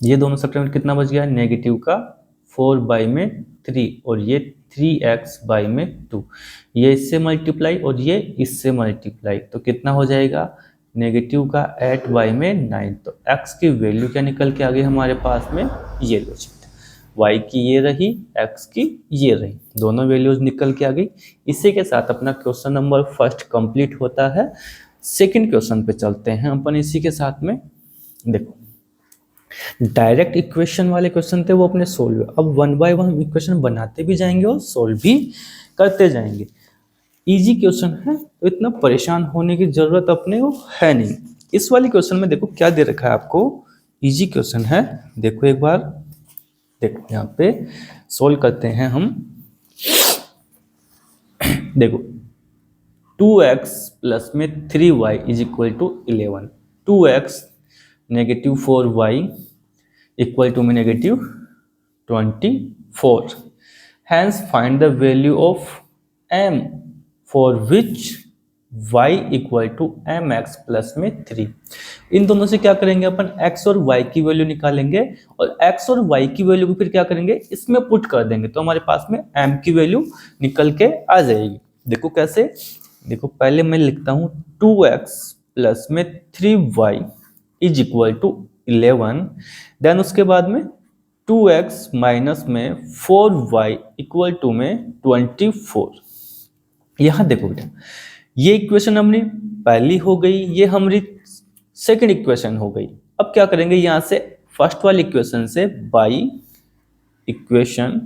ये दोनों सब्ट्रैक्ट कितना बच गया, नेगेटिव का 4 बाई में 3, और ये 3x बाई में 2, ये इससे मल्टीप्लाई और ये इससे मल्टीप्लाई, तो कितना हो जाएगा, नेगेटिव का 8 बाई में 9। तो x की वैल्यू क्या निकल के आ गई हमारे पास में, ये लो, y की ये रही, x की ये रही, दोनों वैल्यूज निकल के आ गई। इसी के साथ अपना क्वेश्चन नंबर फर्स्ट कंप्लीट होता है। सेकंड क्वेश्चन पे चलते हैं अपन इसी के साथ में। देखो डायरेक्ट इक्वेशन वाले क्वेश्चन थे वो अपने सोल्व, अब 1 बाय 1 इक्वेशन बनाते भी जाएंगे और सोल्व भी करते जाएंगे। इजी क्वेश्चन है तो इतना परेशान होने की जरूरत अपने को है नहीं। इस वाले क्वेश्चन में देखो क्या दे रखा है आपको, इजी क्वेश्चन है, देखो एक बार, देखो यहाँ पे सोल्व करते हैं हम। देखो 2x प्लस में 3y is equal to 11, 2x negative 4y equal to में negative 24, hence find the value of m for which y equal to mx plus में 3। इन दोनों से क्या करेंगे अपन, x और y की वैल्यू निकालेंगे और x और y की वैल्यू को फिर क्या करेंगे, इसमें पुट कर देंगे, तो हमारे पास में m की वैल्यू निकल के आ जाएगी। देखो कैसे, देखो पहले मैं लिखता हूँ 2x प्लस में 3y is equal to 11, then उसके बाद में 2x माइनस में 4y इक्वल टू में 24। यहाँ देखो बेटा ये इक्वेशन हमारी पहली हो गई, ये हमारी सेकंड इक्वेशन हो गई। अब क्या करेंगे, यहाँ से फर्स्ट वाली इक्वेशन से बाई इक्वेशन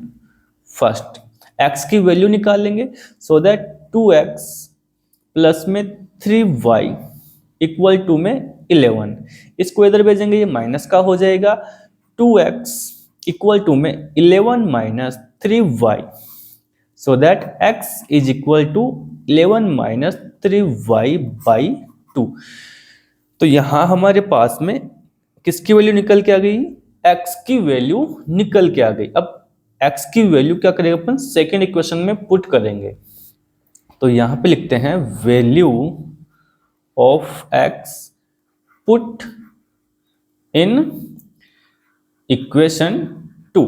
फर्स्ट x की वैल्यू निकाल लेंगे, सो दैट 2x प्लस में 3y इक्वल टू में 11, इसको इधर भेजेंगे ये माइनस का हो जाएगा, 2x इक्वल टू में 11 minus 3y, so that x is equal to 11 minus 3y by 2। तो यहां हमारे पास में किसकी वैल्यू निकल के आ गई, x की वैल्यू निकल के आ गई। अब x की वैल्यू क्या करेंगे अपन, सेकेंड इक्वेशन में पुट करेंगे, तो यहां पे लिखते हैं value of x put in equation 2।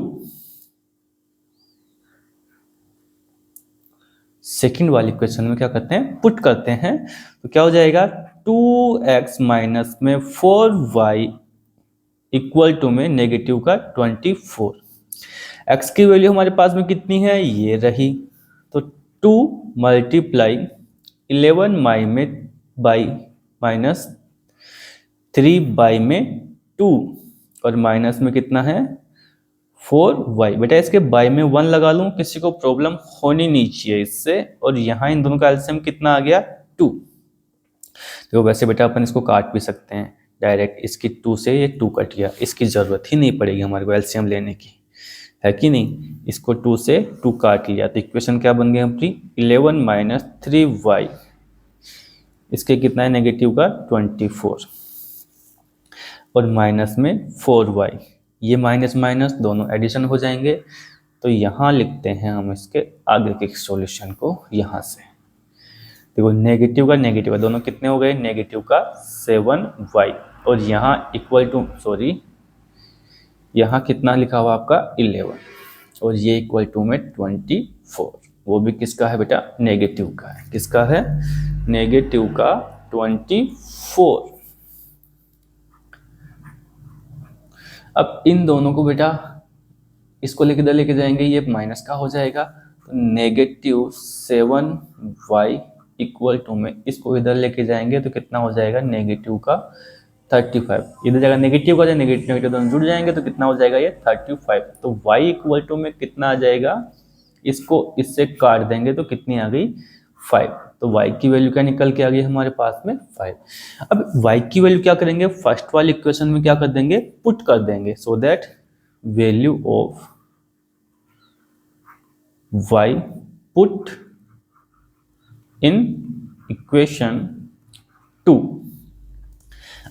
Second वाली इक्वेशन में क्या करते हैं, पुट करते हैं, तो क्या हो जाएगा 2x माइनस में 4y इक्वल टू में नेगेटिव का 24। x की वैल्यू हमारे पास में कितनी है, ये रही, तो 2 मल्टीप्लाई 11 बाई में माइनस 3 में 2 और माइनस में कितना है 4y। बेटा इसके बाई में 1 लगा लूं, किसी को प्रॉब्लम होनी नहीं चाहिए इससे। और यहाँ इन दोनों का एलसीएम कितना आ गया 2। तो वैसे बेटा अपन इसको काट भी सकते हैं डायरेक्ट, इसकी 2 से ये 2 कट गया, इसकी ज़रूरत ही नहीं पड़ेगी हमारे को एलसीएम लेने की, है कि नहीं। इसको 2 से 2 काट लिया तो इक्वेशन क्या बन गई अपनी 11 माइनस 3y। इसके कितना है नेगेटिव का 24 और माइनस में 4y। ये माइनस माइनस दोनों एडिशन हो जाएंगे। तो यहाँ लिखते हैं हम इसके आगे के सॉल्यूशन को। यहाँ से देखो नेगेटिव का नेगेटिव दोनों कितने हो गए, नेगेटिव का 7y और यहाँ इक्वल टू यहाँ कितना लिखा हुआ आपका 11 और ये इक्वल टू में 24। वो भी किसका है बेटा नेगेटिव का है। किसका है नेगेटिव का 24। अब इन दोनों को बेटा इसको लेके इधर लेके जाएंगे, ये माइनस का हो जाएगा तो नेगेटिव 7y इक्वल टू में इसको इधर लेके जाएंगे तो कितना हो जाएगा नेगेटिव का 35। इधर जगह नेगेटिव का नेगेटिव नेगेटिव दोनों जुड़ जाएंगे तो कितना हो जाएगा ये 35। तो y इक्वल टू में कितना आ जाएगा, इसको इससे काट देंगे तो कितनी आ गई 5। तो y की वैल्यू क्या निकल के आ गई हमारे पास में 5। अब y की वैल्यू क्या करेंगे, फर्स्ट वाली इक्वेशन में क्या कर देंगे पुट कर देंगे, so that value of y put in equation 2।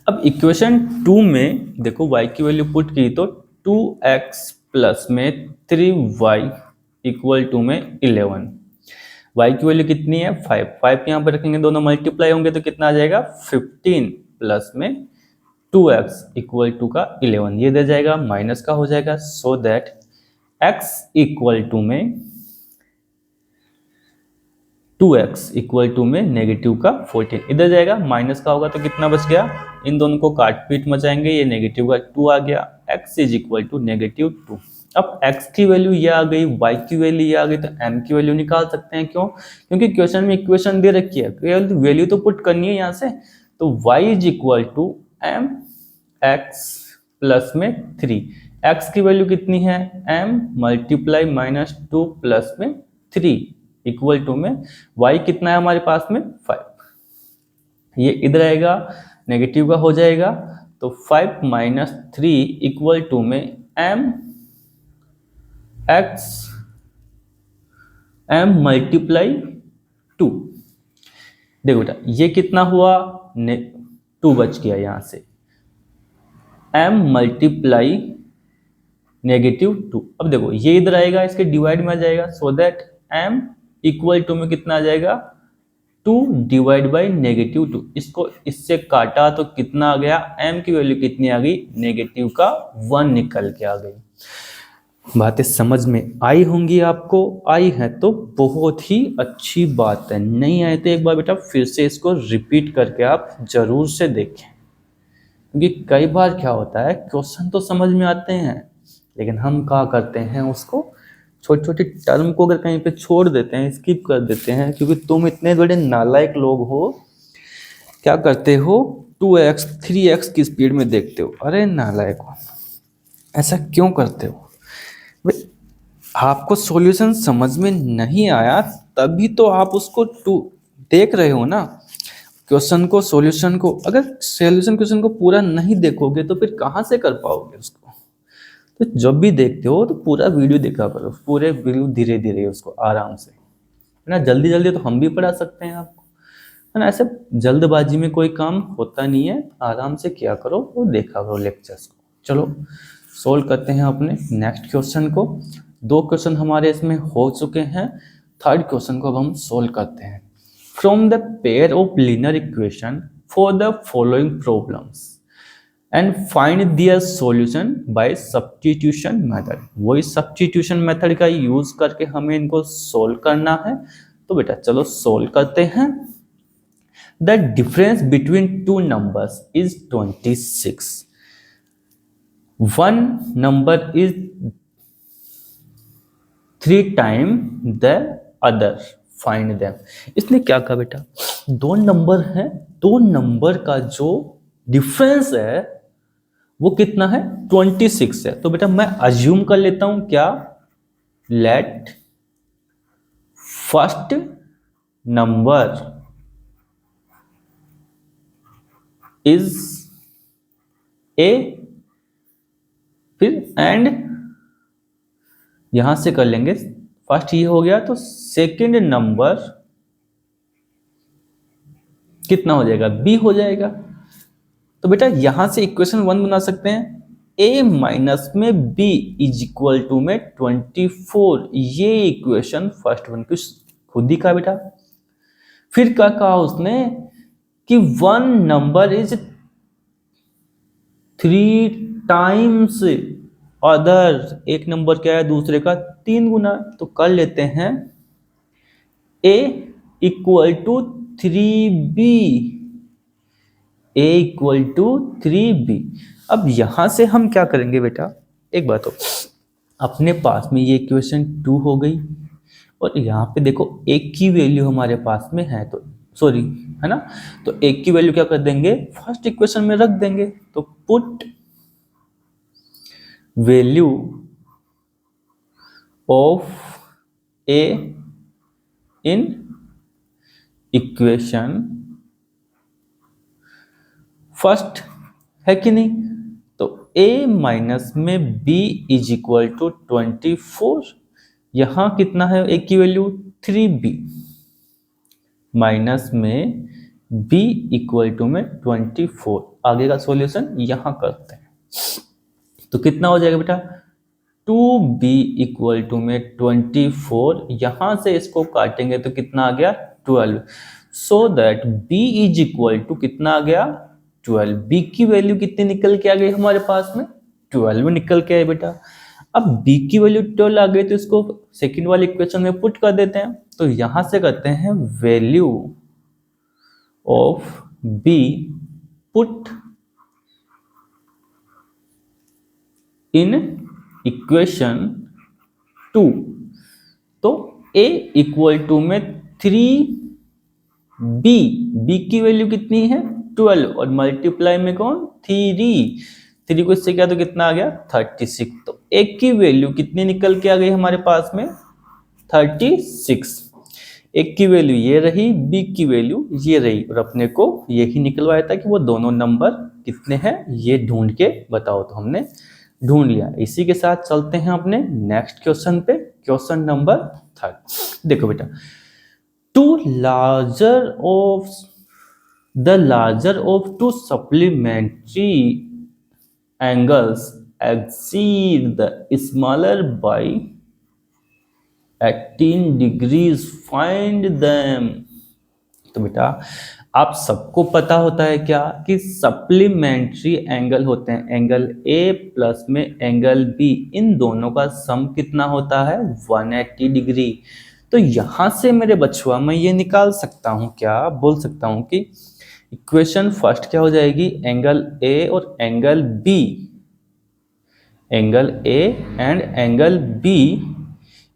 अब इक्वेशन 2 में देखो y की वैल्यू पुट की तो 2x प्लस में 3y इक्वल टू में 11। y की वैल्यू कितनी है 5, 5 यहाँ पर रखेंगे दोनों मल्टीप्लाई होंगे तो कितना आ जाएगा 15 प्लस में 2x इक्वल टू का 11। ये दे जाएगा माइनस का हो जाएगा, so that x equal to में 2x इक्वल टू में नेगेटिव का 14। इधर जाएगा माइनस का होगा तो कितना बच गया, इन दोनों को काट पीट मचाएंगे, ये नेगेटिव का 2 आ गया, x is equal to negative 2। अब x की वैल्यू ये आ गई, y की वैल्यू ये आ गई, तो m की वैल्यू निकाल सकते हैं। क्यों, क्योंकि क्वेश्चन में इक्वेशन दे रखी है, वैल्यू तो पुट करनी है यहाँ से। तो y is equal to m x plus में 3। x की वैल्यू कितनी है m मल्टीप्लाई माइनस 2 प्लस में 3 इक्वल टू में y कितना है हमारे पास में 5। ये इधर आएगा नेगेटिव का हो जाएगा तो 5 माइनस 3 इक्वल टू में m मल्टीप्लाई 2। देखो बेटा ये कितना हुआ 2 बच गया यहाँ से, m मल्टीप्लाई नेगेटिव 2। अब देखो ये इधर आएगा इसके डिवाइड में आ जाएगा, so that m equal to में कितना आ जाएगा 2 डिवाइड बाई नेगेटिव 2। इसको इससे काटा तो कितना आ गया, m की वैल्यू कितनी आ गई नेगेटिव का 1 निकल के आ गई। बातें समझ में आई होंगी आपको, आई है तो बहुत ही अच्छी बात है, नहीं आए तो एक बार बेटा फिर से इसको रिपीट करके आप जरूर से देखें। क्योंकि कई बार क्या होता है क्वेश्चन तो समझ में आते हैं लेकिन हम क्या करते हैं उसको छोटी छोटी टर्म को अगर कहीं पे छोड़ देते हैं, स्किप कर देते हैं। क्योंकि तुम इतने बड़े नालायक लोग हो, क्या करते हो 2x 3x की स्पीड में देखते हो। अरे नालायक हो, ऐसा क्यों करते हो? आपको सॉल्यूशन समझ में नहीं आया तभी तो आप उसको देख रहे हो ना, क्वेश्चन को सॉल्यूशन को। अगर सॉल्यूशन क्वेश्चन को पूरा नहीं देखोगे तो फिर कहाँ से कर पाओगे उसको। तो जब भी देखते हो तो पूरा वीडियो देखा करो, पूरे वीडियो धीरे धीरे उसको आराम से, है ना। जल्दी जल्दी तो हम भी पढ़ा सकते हैं आपको, है ना। ऐसे जल्दबाजी में कोई काम होता नहीं है, आराम से किया करो और देखा करो लेक्चर्स को। चलो सोल्व करते हैं अपने नेक्स्ट क्वेश्चन को। 2 क्वेश्चन हमारे इसमें हो चुके हैं, थर्ड क्वेश्चन को अब हम सोल्व करते हैं। From the pair of linear equation for the following problems and find their solution by substitution method. वही सब्स्टिट्यूशन मेथड का यूज करके हमें इनको सोल्व करना है। तो बेटा चलो सोल्व करते हैं। The difference between 2 numbers is 26। One number is 3 time the other, find them. इसने क्या कहा बेटा, दो नंबर हैं, दो नंबर का जो डिफरेंस है वो कितना है, 26 है। तो बेटा मैं अज्यूम कर लेता हूं क्या, let first number is a, फिर एंड यहां से कर लेंगे, फर्स्ट ये हो गया तो सेकंड नंबर कितना हो जाएगा, बी हो जाएगा। तो बेटा यहां से इक्वेशन 1 बना सकते हैं, a माइनस में b इज इक्वल टू में 24। ये इक्वेशन फर्स्ट वन की खुद ही कहा बेटा। फिर क्या कहा उसने कि one number is 3 times other, एक नंबर क्या है दूसरे का 3 गुना। तो कर लेते हैं a equal to 3b, a equal to 3b। अब यहां से हम क्या करेंगे बेटा, एक बात हो, अपने पास में ये इक्वेशन 2 हो गई और यहाँ पे देखो एक की वैल्यू हमारे पास में है, तो सॉरी है ना, तो एक की वैल्यू क्या कर देंगे, फर्स्ट इक्वेशन में रख देंगे। तो put value of A in equation first, है कि नहीं। तो a माइनस में b इज इक्वल टू 24, यहां कितना है a की वैल्यू 3b, माइनस में b इक्वल टू में 24। आगे का सॉल्यूशन यहां करते हैं, तो कितना हो जाएगा बेटा, 2b इक्वल टू में 24, यहां से इसको काटेंगे तो कितना आ गया 12। So that b is equal to कितना आ गया 12। b की वैल्यू कितनी निकल के आ गई हमारे पास में, 12 निकल के आए बेटा। अब b की वैल्यू 12 आ गई तो इसको सेकंड वाली इक्वेशन में पुट कर देते हैं। तो यहां से करते हैं value of b put in equation 2। तो a इक्वल टू में 3b, b की वैल्यू कितनी है 12 और मल्टीप्लाई में कौन 3 को इससे क्या तो कितना आ गया 36। तो a की वैल्यू कितनी निकल के आ गई हमारे पास में 36। एक की वैल्यू ये रही, b की वैल्यू ये रही, और अपने को यही निकलवाया था कि वो दोनों नंबर कितने हैं ये ढूंढ के बताओ। तो हमने ढूंढ लिया। इसी के साथ चलते हैं अपने नेक्स्ट क्वेश्चन पे, क्वेश्चन नंबर 3। देखो बेटा, the larger of two supplementary angles exceed the smaller by 18 degrees, find them। तो बेटा आप सबको पता होता है क्या कि सप्लीमेंट्री एंगल होते हैं, एंगल ए प्लस में एंगल बी, इन दोनों का सम कितना होता है 180 डिग्री। तो यहां से मेरे बच्चों मैं ये निकाल सकता हूं, क्या बोल सकता हूं कि इक्वेशन फर्स्ट क्या हो जाएगी, एंगल ए और angle B, angle A and angle B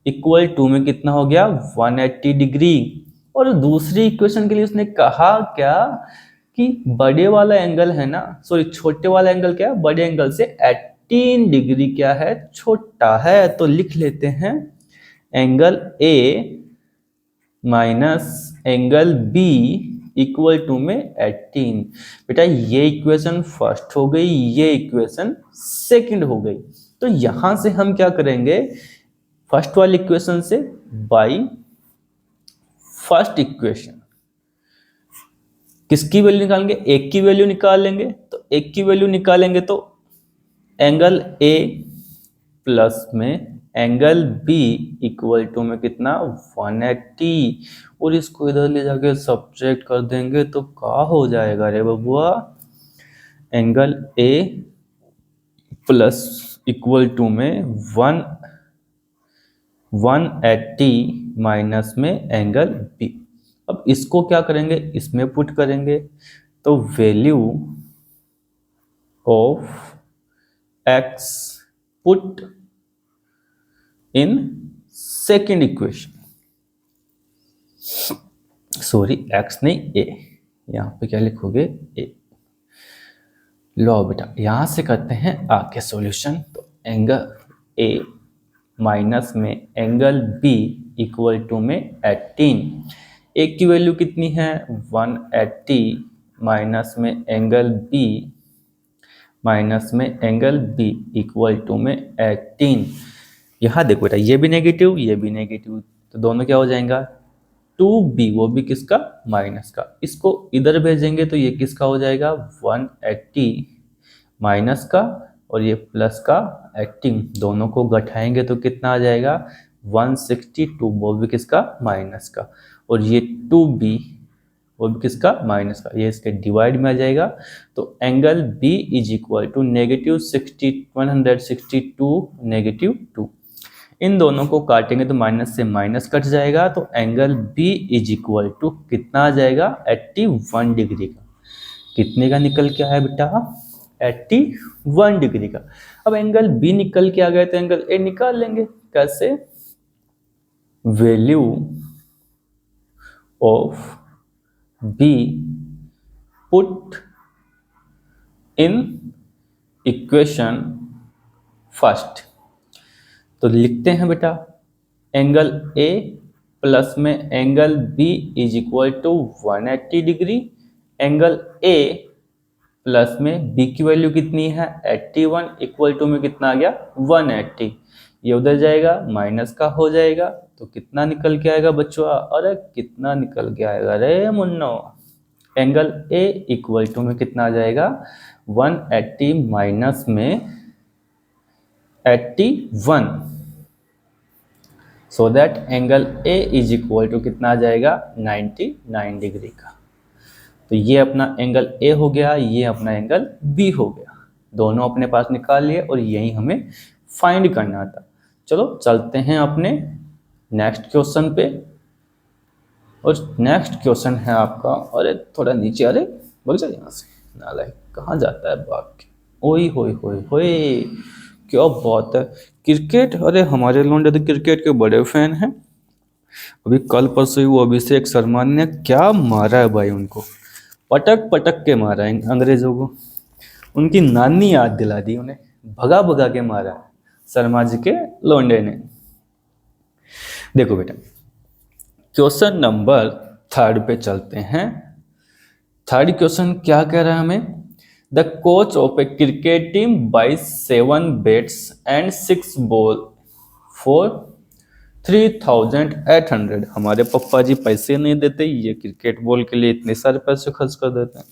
equal to में कितना हो गया 180 डिग्री। और दूसरी इक्वेशन के लिए उसने कहा क्या कि बड़े वाला एंगल है ना, सॉरी छोटे वाला एंगल क्या है, बड़े एंगल से 18 डिग्री क्या है छोटा है। तो लिख लेते हैं angle A minus angle B equal to में 18। बेटा ये इक्वेशन फर्स्ट हो गई, ये इक्वेशन सेकंड हो गई। तो यहां से हम क्या करेंगे, फर्स्ट वाली इक्वेशन से बाई फर्स्ट इक्वेशन किसकी वैल्यू निकालेंगे, एक की वैल्यू निकाल लेंगे। तो एक की वैल्यू निकालेंगे तो एंगल ए प्लस में एंगल बी इक्वल टू में कितना 180, और इसको इधर ले जाके सब्ट्रैक्ट कर देंगे तो क्या हो जाएगा रे बबुआ, angle A plus equal to में 180 माइनस में एंगल बी। अब इसको क्या करेंगे, इसमें पुट करेंगे। तो value of x put in second equation. Sorry x नहीं ए, यहाँ पे क्या लिखोगे ए। लो बेटा यहाँ से करते हैं आगे सॉल्यूशन। तो एंगल ए माइनस में एंगल बी इक्वल टू में 18। ए की वैल्यू कितनी है 180 माइनस में एंगल बी इक्वल टू में 18। यहाँ देखो बेटा ये भी नेगेटिव ये भी नेगेटिव, तो दोनों क्या हो जाएगा 2b, वो भी किसका माइनस का। इसको इधर भेजेंगे तो ये किसका हो जाएगा 180 माइनस का और ये प्लस का 18, दोनों को घटाएंगे तो कितना आ जाएगा 162, वो भी किसका माइनस का। और ये 2b वो भी किसका माइनस का, ये इसके डिवाइड में आ जाएगा। तो angle b is equal to -162 -2। इन दोनों को काटेंगे तो माइनस से माइनस कट जाएगा, तो angle b is equal to कितना आ जाएगा 81 डिग्री का। कितने का निकल के आया बेटा 81 डिग्री का। अब एंगल b निकल के आ गया तो एंगल a निकाल लेंगे। कैसे, value of b put in equation first. तो लिखते हैं बेटा एंगल a प्लस में angle b is equal to 180 degree. Angle a plus में b की वैल्यू कितनी है 81 इक्वल टू में कितना आ गया 180। ये उधर जाएगा माइनस का हो जाएगा, तो कितना निकल के आएगा बच्चों, अरे कितना निकल के आएगा रे मुन्नो। एंगल a इक्वल टू में कितना आ जाएगा 180 माइनस में 81, so that angle a is equal to कितना आ जाएगा 99 डिग्री का। तो ये अपना एंगल a हो गया, ये अपना एंगल b हो गया, दोनों अपने पास निकाल लिए और यही हमें फाइंड करना था। चलो चलते हैं अपने नेक्स्ट क्वेश्चन पे। और नेक्स्ट क्वेश्चन है आपका, अरे थोड़ा नीचे, अरे बोल जा यहाँ से, नालायक कहाँ जाता है भाग के। ओए होए होए होए, क्या बात है क्रिकेट, अरे हमारे लोग तो क्रिकेट के बड़े फैन हैं। अभी कल परसों ही वो अभिषेक शर्मा ने क्या मारा है भाई, उनको पटक पटक के मारा है अंग्रेजों को, उनकी नानी याद दिला दी उन्हें, भगा भगा के मारा है शर्मा जी के लोंडे ने। देखो बेटा क्वेश्चन नंबर 3 पे चलते हैं। थर्ड क्वेश्चन क्या कह रहा है हमें, the coach of a cricket team buys 7 bats and 6 ball for 3800। हमारे पप्पा जी पैसे नहीं देते, ये क्रिकेट बॉल के लिए इतने सारे पैसे खर्च कर देते हैं।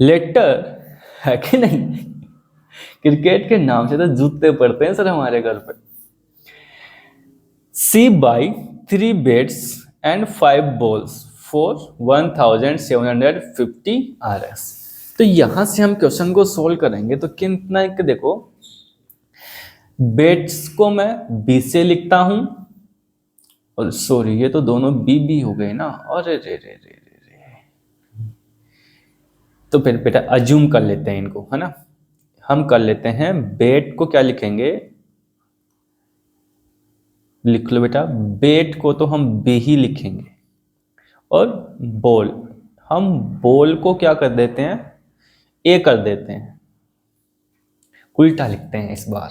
लेटर है कि नहीं, क्रिकेट के नाम से तो जूते पड़ते हैं सर हमारे घर पे। She buy 3 bats and 5 balls for 1750 RS। तो यहां से हम क्वेश्चन को सोल्व करेंगे तो कितना एक देखो, बैट्स को मैं बी से लिखता हूं, और सॉरी ये तो दोनों बी हो गए ना, अरे रे रे रे रे, तो फिर बेटा अज्यूम कर लेते हैं इनको, है ना। हम कर लेते हैं बैट को क्या लिखेंगे, लिख लो बेटा बैट को तो हम बी ही लिखेंगे, और बॉल हम बॉल को क्या कर देते हैं ए कर देते हैं, उल्टा लिखते हैं इस बार।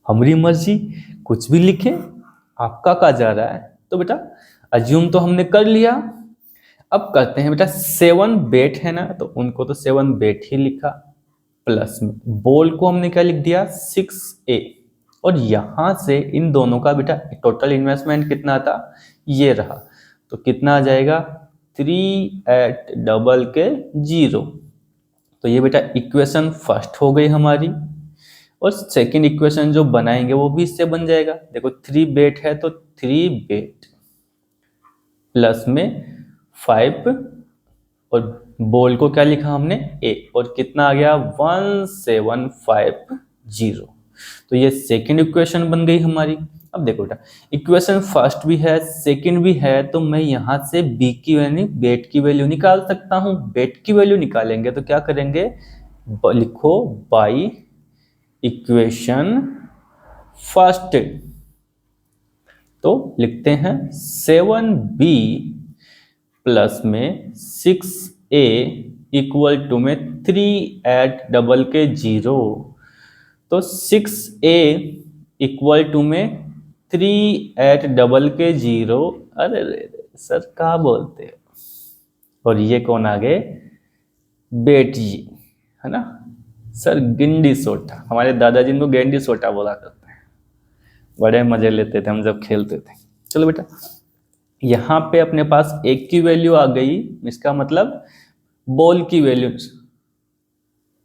हमारी मर्जी कुछ भी लिखे, आपका कहा जा रहा है। तो बेटा अज्यूम तो हमने कर लिया, अब करते हैं बेटा 7 बैट है ना, तो उनको तो 7 बैट ही लिखा, प्लस में बॉल को हमने क्या लिख दिया 6A, और यहां से इन दोनों का बेटा टोटल इन्वेस्टमेंट कितना था ये रहा, तो कितना आ जाएगा 380। तो ये बेटा इक्वेशन फर्स्ट हो गई हमारी, और सेकंड इक्वेशन जो बनाएंगे वो भी इससे बन जाएगा। देखो 3 बैट है तो 3 बैट प्लस में 5, और बॉल को क्या लिखा हमने ए, और कितना आ गया 1750। तो ये सेकंड इक्वेशन बन गई हमारी। अब देखो बेटा इक्वेशन फर्स्ट भी है सेकंड भी है, तो मैं यहां से बी की वैल्यू बैट की वैल्यू निकाल सकता हूं। बैट की वैल्यू निकालेंगे तो क्या करेंगे, लिखो बाई इक्वेशन फर्स्ट तो लिखते हैं 7b प्लस में 6a इक्वल टू में 3 ऐट डबल के 0। तो 6a इक्वल टू में 3 ऐट डबल के 0। अरे सर क्या बोलते हो। और ये कौन आ गए, बेटी, है ना सर। गिंडी सोटा, हमारे दादाजी इनको गेंडी सोटा बोला करते हैं। बड़े मजे लेते थे हम जब खेलते थे। चलो बेटा, यहाँ पे अपने पास एक की वैल्यू आ गई, इसका मतलब बॉल की वैल्यू।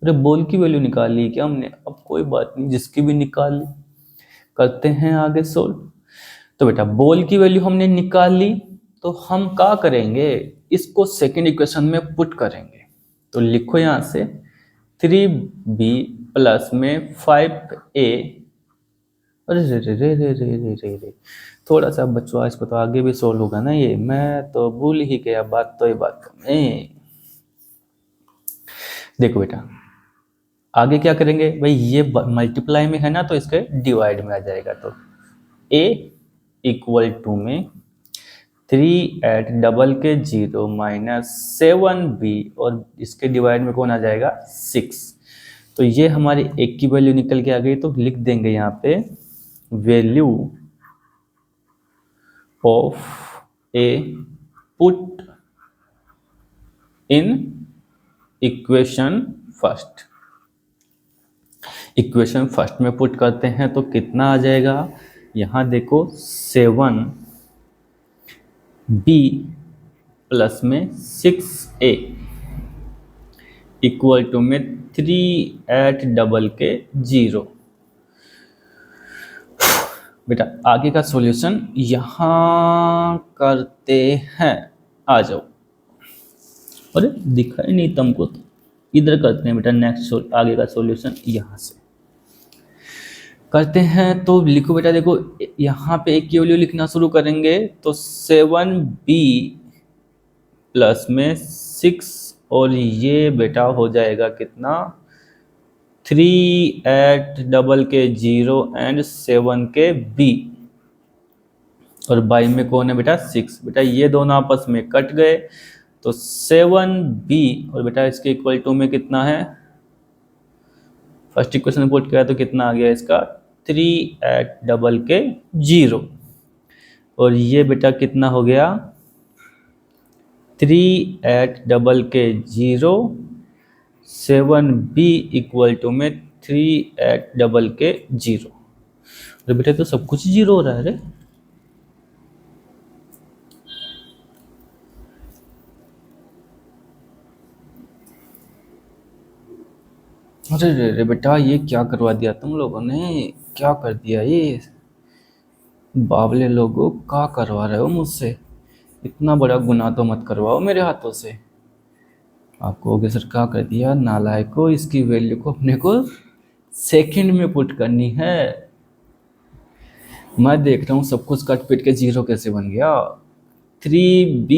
अरे बॉल की वैल्यू निकाल ली क्या हमने? अब कोई बात नहीं, जिसकी भी निकाल ली। करते हैं आगे सोल्व। तो बेटा बॉल की वैल्यू हमने निकाल ली, तो हम क्या करेंगे, इसको सेकंड इक्वेशन में पुट करेंगे। तो लिखो यहां से 3b प्लस में 5a। अरे रे रे रे रे रे रे रे रे, थोड़ा सा बच्चों, इसको तो आगे भी सोल्व होगा ना ये, मैं तो भूल ही गया बात, तो ये बात में। देखो बेटा आगे क्या करेंगे भाई, ये मल्टीप्लाई में है ना, तो इसके डिवाइड में आ जाएगा। तो a इक्वल टू में 3 ऐट डबल के 0 माइनस 7b, और इसके डिवाइड में कौन आ जाएगा, 6। तो ये हमारी एक की वैल्यू निकल के आ गई। तो लिख देंगे यहाँ पे value of a put in equation first. Equation first में पुट करते हैं तो कितना आ जाएगा, यहाँ देखो 7b प्लस में 6a इक्वल टू में 3 ऐट डबल के 0। बेटा आगे का सॉल्यूशन यहाँ करते हैं, आ जाओ। अरे दिखाई नहीं तुमको, तो इधर करते हैं बेटा। नेक्स्ट आगे का सॉल्यूशन यहाँ से करते हैं। तो लिखो बेटा, देखो यहाँ पे एक की वैल्यू लिखना शुरू करेंगे, तो 7b प्लस में 6, और ये बेटा हो जाएगा कितना, 3 ऐट डबल के 0 एंड 7 के b, और बाई में कौन है बेटा, 6। बेटा ये दोनों आपस में कट गए, तो 7b, और बेटा इसके इक्वल टू में कितना है, फर्स्ट इक्वेशन में पुट किया तो कितना आ गया इसका, 3 ऐट डबल के 0, और ये बेटा कितना हो गया, 3 ऐट डबल के 0, 7b इक्वल टू में 3 ऐट डबल के 0। अरे बेटा तो सब कुछ 0 हो रहा है रे। अरे रे रे बेटा, ये क्या करवा दिया तुम लोगों ने, क्या कर दिया ये बावले लोगों, क्या करवा रहे हो मुझसे? इतना बड़ा गुनाह तो मत करवाओ मेरे हाथों से। आपको होगे सर क्या कर दिया, नालायक को, इसकी वैल्यू को अपने को सेकंड में पुट करनी है। मैं देख रहा हूँ सब कुछ कट पिट के 0 कैसे बन गया। 3b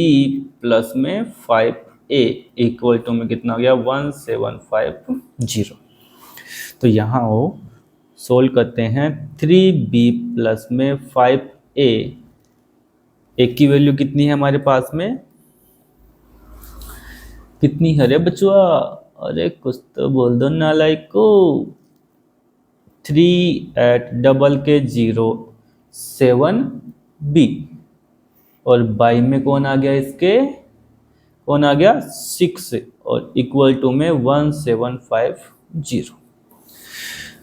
प्लस में 5a इक्वल टू में कितना हो गया, 1750। तो यहाँ वो सोल्व करते हैं। 3b प्लस में 5a, एक की वैल्यू कितनी है हमारे पास में, कितनी है रे बचुआ, अरे कुछ तो बोल दो नालायक को। 3 ऐट डबल के 0 7b, और बाई में कौन आ गया इसके, कौन आ गया, 6, और इक्वल टू में 1750।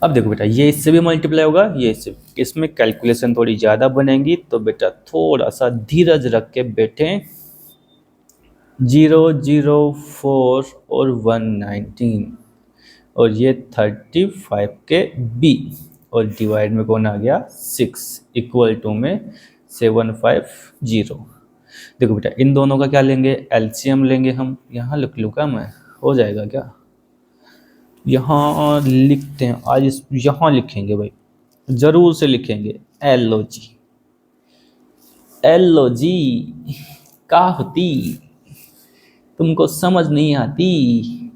अब देखो बेटा ये इससे भी मल्टीप्लाई होगा, ये इससे, इसमें कैलकुलेशन थोड़ी ज़्यादा बनेगी, तो बेटा थोड़ा सा धीरज रख के बैठें। 0, 0, 4 और 119, और ये 35 के b, और डिवाइड में कौन आ गया, 6 इक्वल टू में 750। देखो बेटा इन दोनों का क्या लेंगे, एलसीएम लेंगे हम। यहाँ लिख लूँ क्या मैं, हो जाएगा क्या, यहाँ लिखते हैं आज, यहाँ लिखेंगे भाई, जरूर से लिखेंगे LOG। LOG क्या होती, तुमको समझ नहीं आती।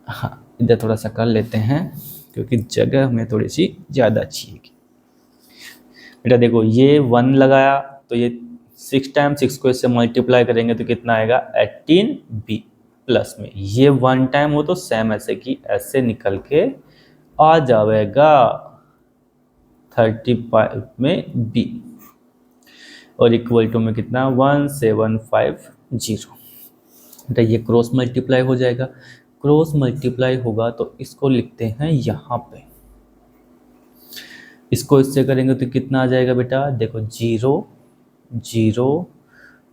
हाँ इधर थोड़ा सा कर लेते हैं, क्योंकि जगह हमें थोड़ी सी ज़्यादा अच्छी है। बेटा देखो ये 1 लगाया तो ये 6 टाइम 6 को इससे मल्टीप्लाई करेंगे तो कितना आएगा 18b प्लस में ये 1 टाइम हो तो सेम ऐसे की ऐसे निकल के आ जाएगा 35 में b और इक्वल टू में कितना 1750। बेटा ये क्रॉस मल्टीप्लाई हो जाएगा, क्रॉस मल्टीप्लाई होगा तो इसको लिखते हैं यहाँ पे, इसको इससे करेंगे तो कितना आ जाएगा बेटा देखो 0 0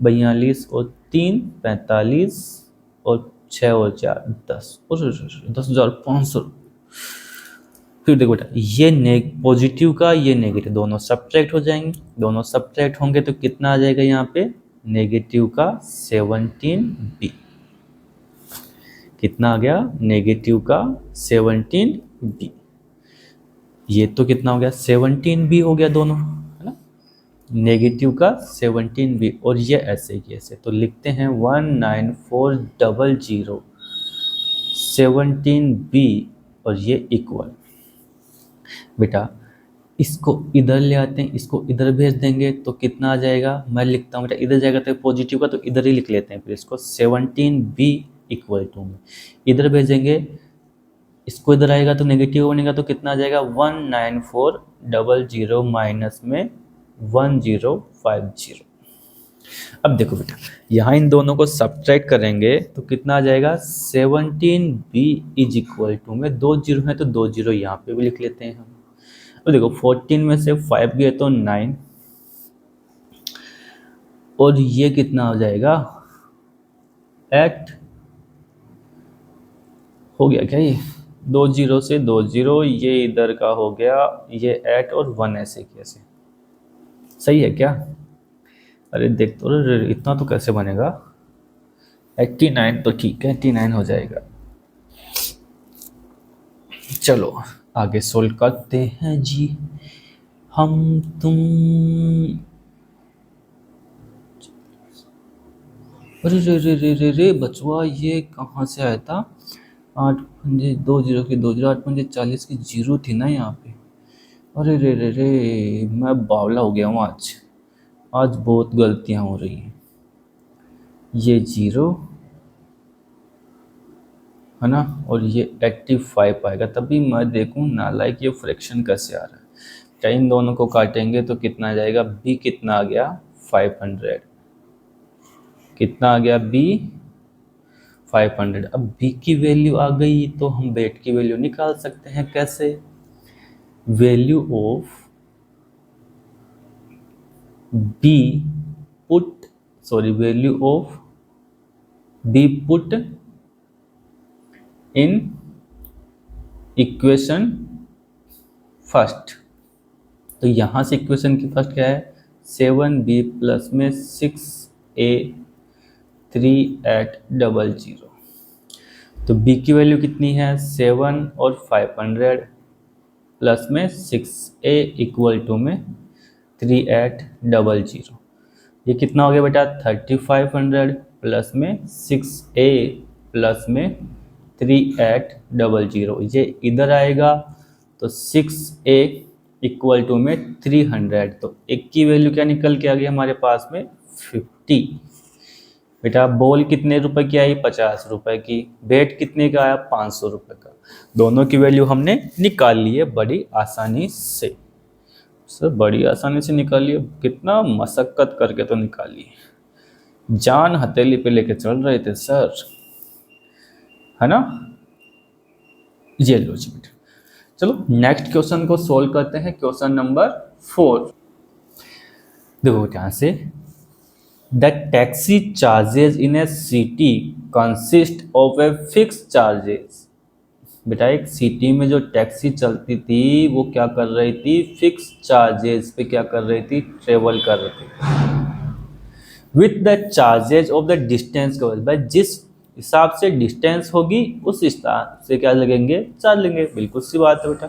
42 और 3 45 और 6 और 4 10 और 10,500। फिर देखो बेटा ये पॉजिटिव का ये नेगेटिव दोनों सब्ट्रैक्ट हो जाएंगे, दोनों सब्ट्रैक्ट होंगे तो कितना आ जाएगा यहाँ पे नेगेटिव का 17b। कितना आ गया नेगेटिव का 17b। ये तो कितना हो गया 17b हो गया दोनों, है ना, नेगेटिव का 17b और ये ऐसे ही ऐसे तो लिखते हैं 19400 17b और ये इक्वल। बेटा इसको इधर ले आते हैं, इसको इधर भेज देंगे तो कितना आ जाएगा, मैं लिखता हूँ बेटा इधर जाएगा तो पॉजिटिव का तो इधर ही लिख लेते हैं, फिर इसको 17b इक्वल टू में इधर भेजेंगे, इसको इधर आएगा तो नेगेटिव बनेगा तो कितना आ जाएगा 19400 माइनस में 1050। अब देखो बेटा यहाँ इन दोनों को सब्ट्रैक्ट करेंगे तो कितना आ जाएगा 17b इज इक्वल टू में 2 जीरो है तो 2 जीरो यहाँ पे भी लिख लेते हैं हम। अब देखो 14 में से 5 गए तो 9 और ये कितना हो जाएगा 8 हो गया क्या, ये 2 जीरो से 2 जीरो, ये इधर का हो गया ये 8 और 1 ऐसे कैसे सही है क्या। अरे देख तो इतना तो कैसे बनेगा 89 तो ठीक है 89 हो जाएगा। चलो आगे सोल्व करते हैं जी हम तुम। अरे रे रे रे रे रे बचवा ये कहाँ से आया था 8 पंजे 2 जीरो की 2 जीरो 8 पंजे 40 की जीरो थी ना यहाँ पे। अरे रे रे रे मैं बावला हो गया हूँ आज बहुत गलतियाँ हो रही हैं। ये 0 है ना और ये 85 आएगा, तभी मैं देखूँ नालायक ये फ्रैक्शन कैसे आ रहा है। क्या इन दोनों को काटेंगे तो कितना आ जाएगा b कितना आ गया 500, कितना आ गया b 500। अब b की वैल्यू आ गई तो हम बेट की वैल्यू निकाल सकते हैं कैसे, value of b put value of b put in equation first. तो यहाँ से इक्वेशन की फर्स्ट क्या है 7b प्लस में 6a 3800। तो b की वैल्यू कितनी है 7 और 500 प्लस में 6a इक्वल टू में 3800। ये कितना हो गया बेटा 3500 प्लस में 6a प्लस में 3800, ये इधर आएगा तो 6a इक्वल टू में 300। तो एक की वैल्यू क्या निकल के आ गई हमारे पास में 50। बेटा बॉल कितने रुपए की आई 50 रुपए की, बैट कितने का आया 500 रुपए का। दोनों की वैल्यू हमने निकाल ली है बड़ी आसानी से, सर बड़ी आसानी से निकाल लिए, कितना मशक्कत करके तो निकाल लिए, जान हथेली पे लेके चल रहे थे सर, है ना। ये लो जी बेटा, चलो नेक्स्ट क्वेश्चन को सोल्व करते हैं। क्वेश्चन नंबर 4 देखो यहाँ से, the taxi charges in A city consist of a fix charges. बेटा एक सिटी में जो टैक्सी चलती थी वो क्या कर रही थी फिक्स चार्जेस पे क्या कर रही थी ट्रेवल कर रही थी with the charges of the distance covered. भाई जिस हिसाब से डिस्टेंस होगी उस हिसाब से क्या लगेंगे चार्ज लेंगे, बिल्कुल सी बात है बेटा।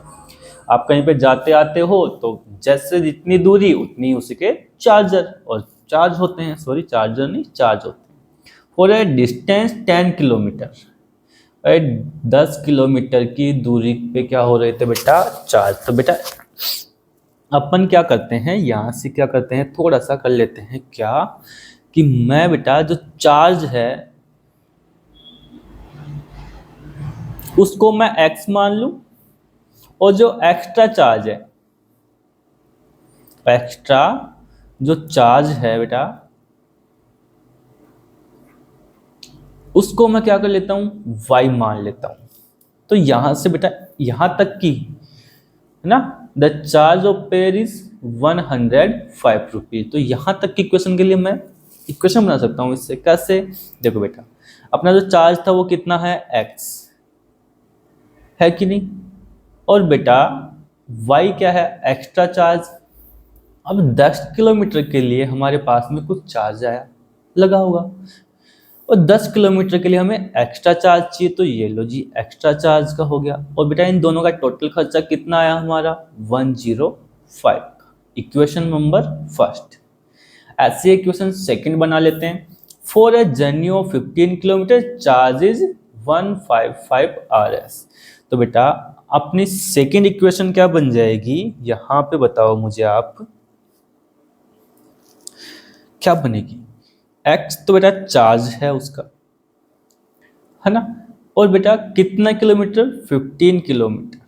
आप कहीं पे जाते आते हो तो जैसे जितनी दूरी उतनी उसके चार्जर और चार्ज होते हैं, सॉरी चार्जर नहीं चार्ज होते हैं। For a distance 10 kilometre, 10 kilometre की दूरी पे क्या हो रहे थे बेटा चार्ज। तो बेटा अपन क्या करते हैं, यहाँ से क्या करते हैं, थोड़ा सा कर लेते हैं क्या कि मैं बेटा जो चार्ज है उसको मैं x मान लूं, और जो एक्स्ट्रा चार्ज है, एक्स्ट्रा जो चार्ज है बेटा उसको मैं क्या कर लेता हूं, y मान लेता हूं। तो यहां से बेटा यहां तक की है ना, the charge of pair is 105 rupees. तो यहां तक की इक्वेशन के लिए मैं इक्वेशन बना सकता हूं इससे। कैसे, देखो बेटा अपना जो चार्ज था वो कितना है, x है कि नहीं, और बेटा y क्या है, एक्स्ट्रा चार्ज। अब 10 किलोमीटर के लिए हमारे पास में कुछ चार्ज आया लगा होगा, और 10 किलोमीटर के लिए हमें एक्स्ट्रा चार्ज चाहिए, तो ये लो जी एक्स्ट्रा चार्ज का हो गया। और बेटा इन दोनों का टोटल खर्चा कितना आया हमारा, 105। Equation number first. ऐसे इक्वेशन सेकंड बना लेते हैं। For a journey of 15 kilometre charge is 155 RS। तो बेटा अपनी सेकंड इक्वेशन क्या बन जाएगी, यहां पे बताओ मुझे आप क्या बनेगी। x तो बेटा चार्ज है उसका, है ना, और बेटा कितना किलोमीटर, 15 किलोमीटर।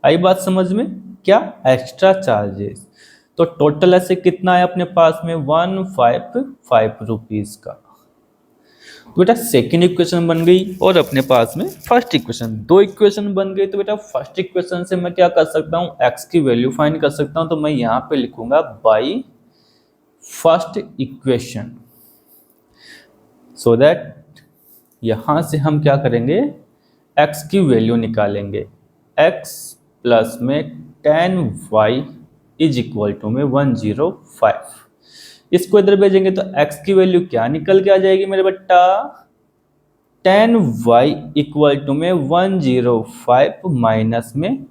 आई बात समझ में, क्या एक्स्ट्रा चार्जेस। तो टोटल ऐसे कितना है अपने पास में, 155 रुपीज का। तो बेटा सेकेंड इक्वेशन बन गई, और अपने पास में फर्स्ट इक्वेशन, दो इक्वेशन बन गई। तो बेटा फर्स्ट इक्वेशन से मैं क्या कर सकता हूँ, x की वैल्यू फाइंड कर सकता हूँ। तो मैं यहाँ पे लिखूंगा by first equation, so that यहां से हम क्या करेंगे, x की वैल्यू निकालेंगे। x प्लस में 10y इज इक्वल टू में 105। इसको इधर भेजेंगे तो x की वैल्यू क्या निकल के आ जाएगी मेरे बट्टा, 10y इक्वल टू में 105 माइनस में,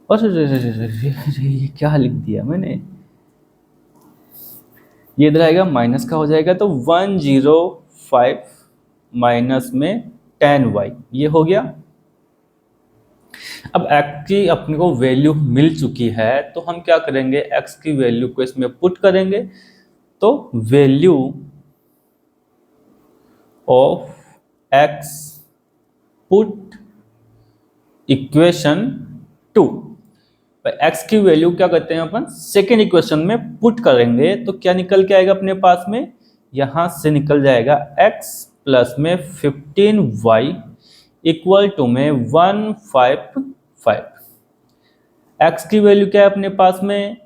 और ये क्या लिख दिया मैंने, ये इधर आएगा माइनस का हो जाएगा, तो 105 माइनस में 10y, ये हो गया। अब x की अपने को वैल्यू मिल चुकी है, तो हम क्या करेंगे, x की वैल्यू को इसमें पुट करेंगे। तो value of x put equation 2, x की वैल्यू क्या करते हैं अपन, सेकेंड इक्वेशन में पुट करेंगे। तो क्या निकल के आएगा अपने पास में, यहां से निकल जाएगा x प्लस में 15y इक्वल टू में 155। x की वैल्यू क्या है अपने पास में,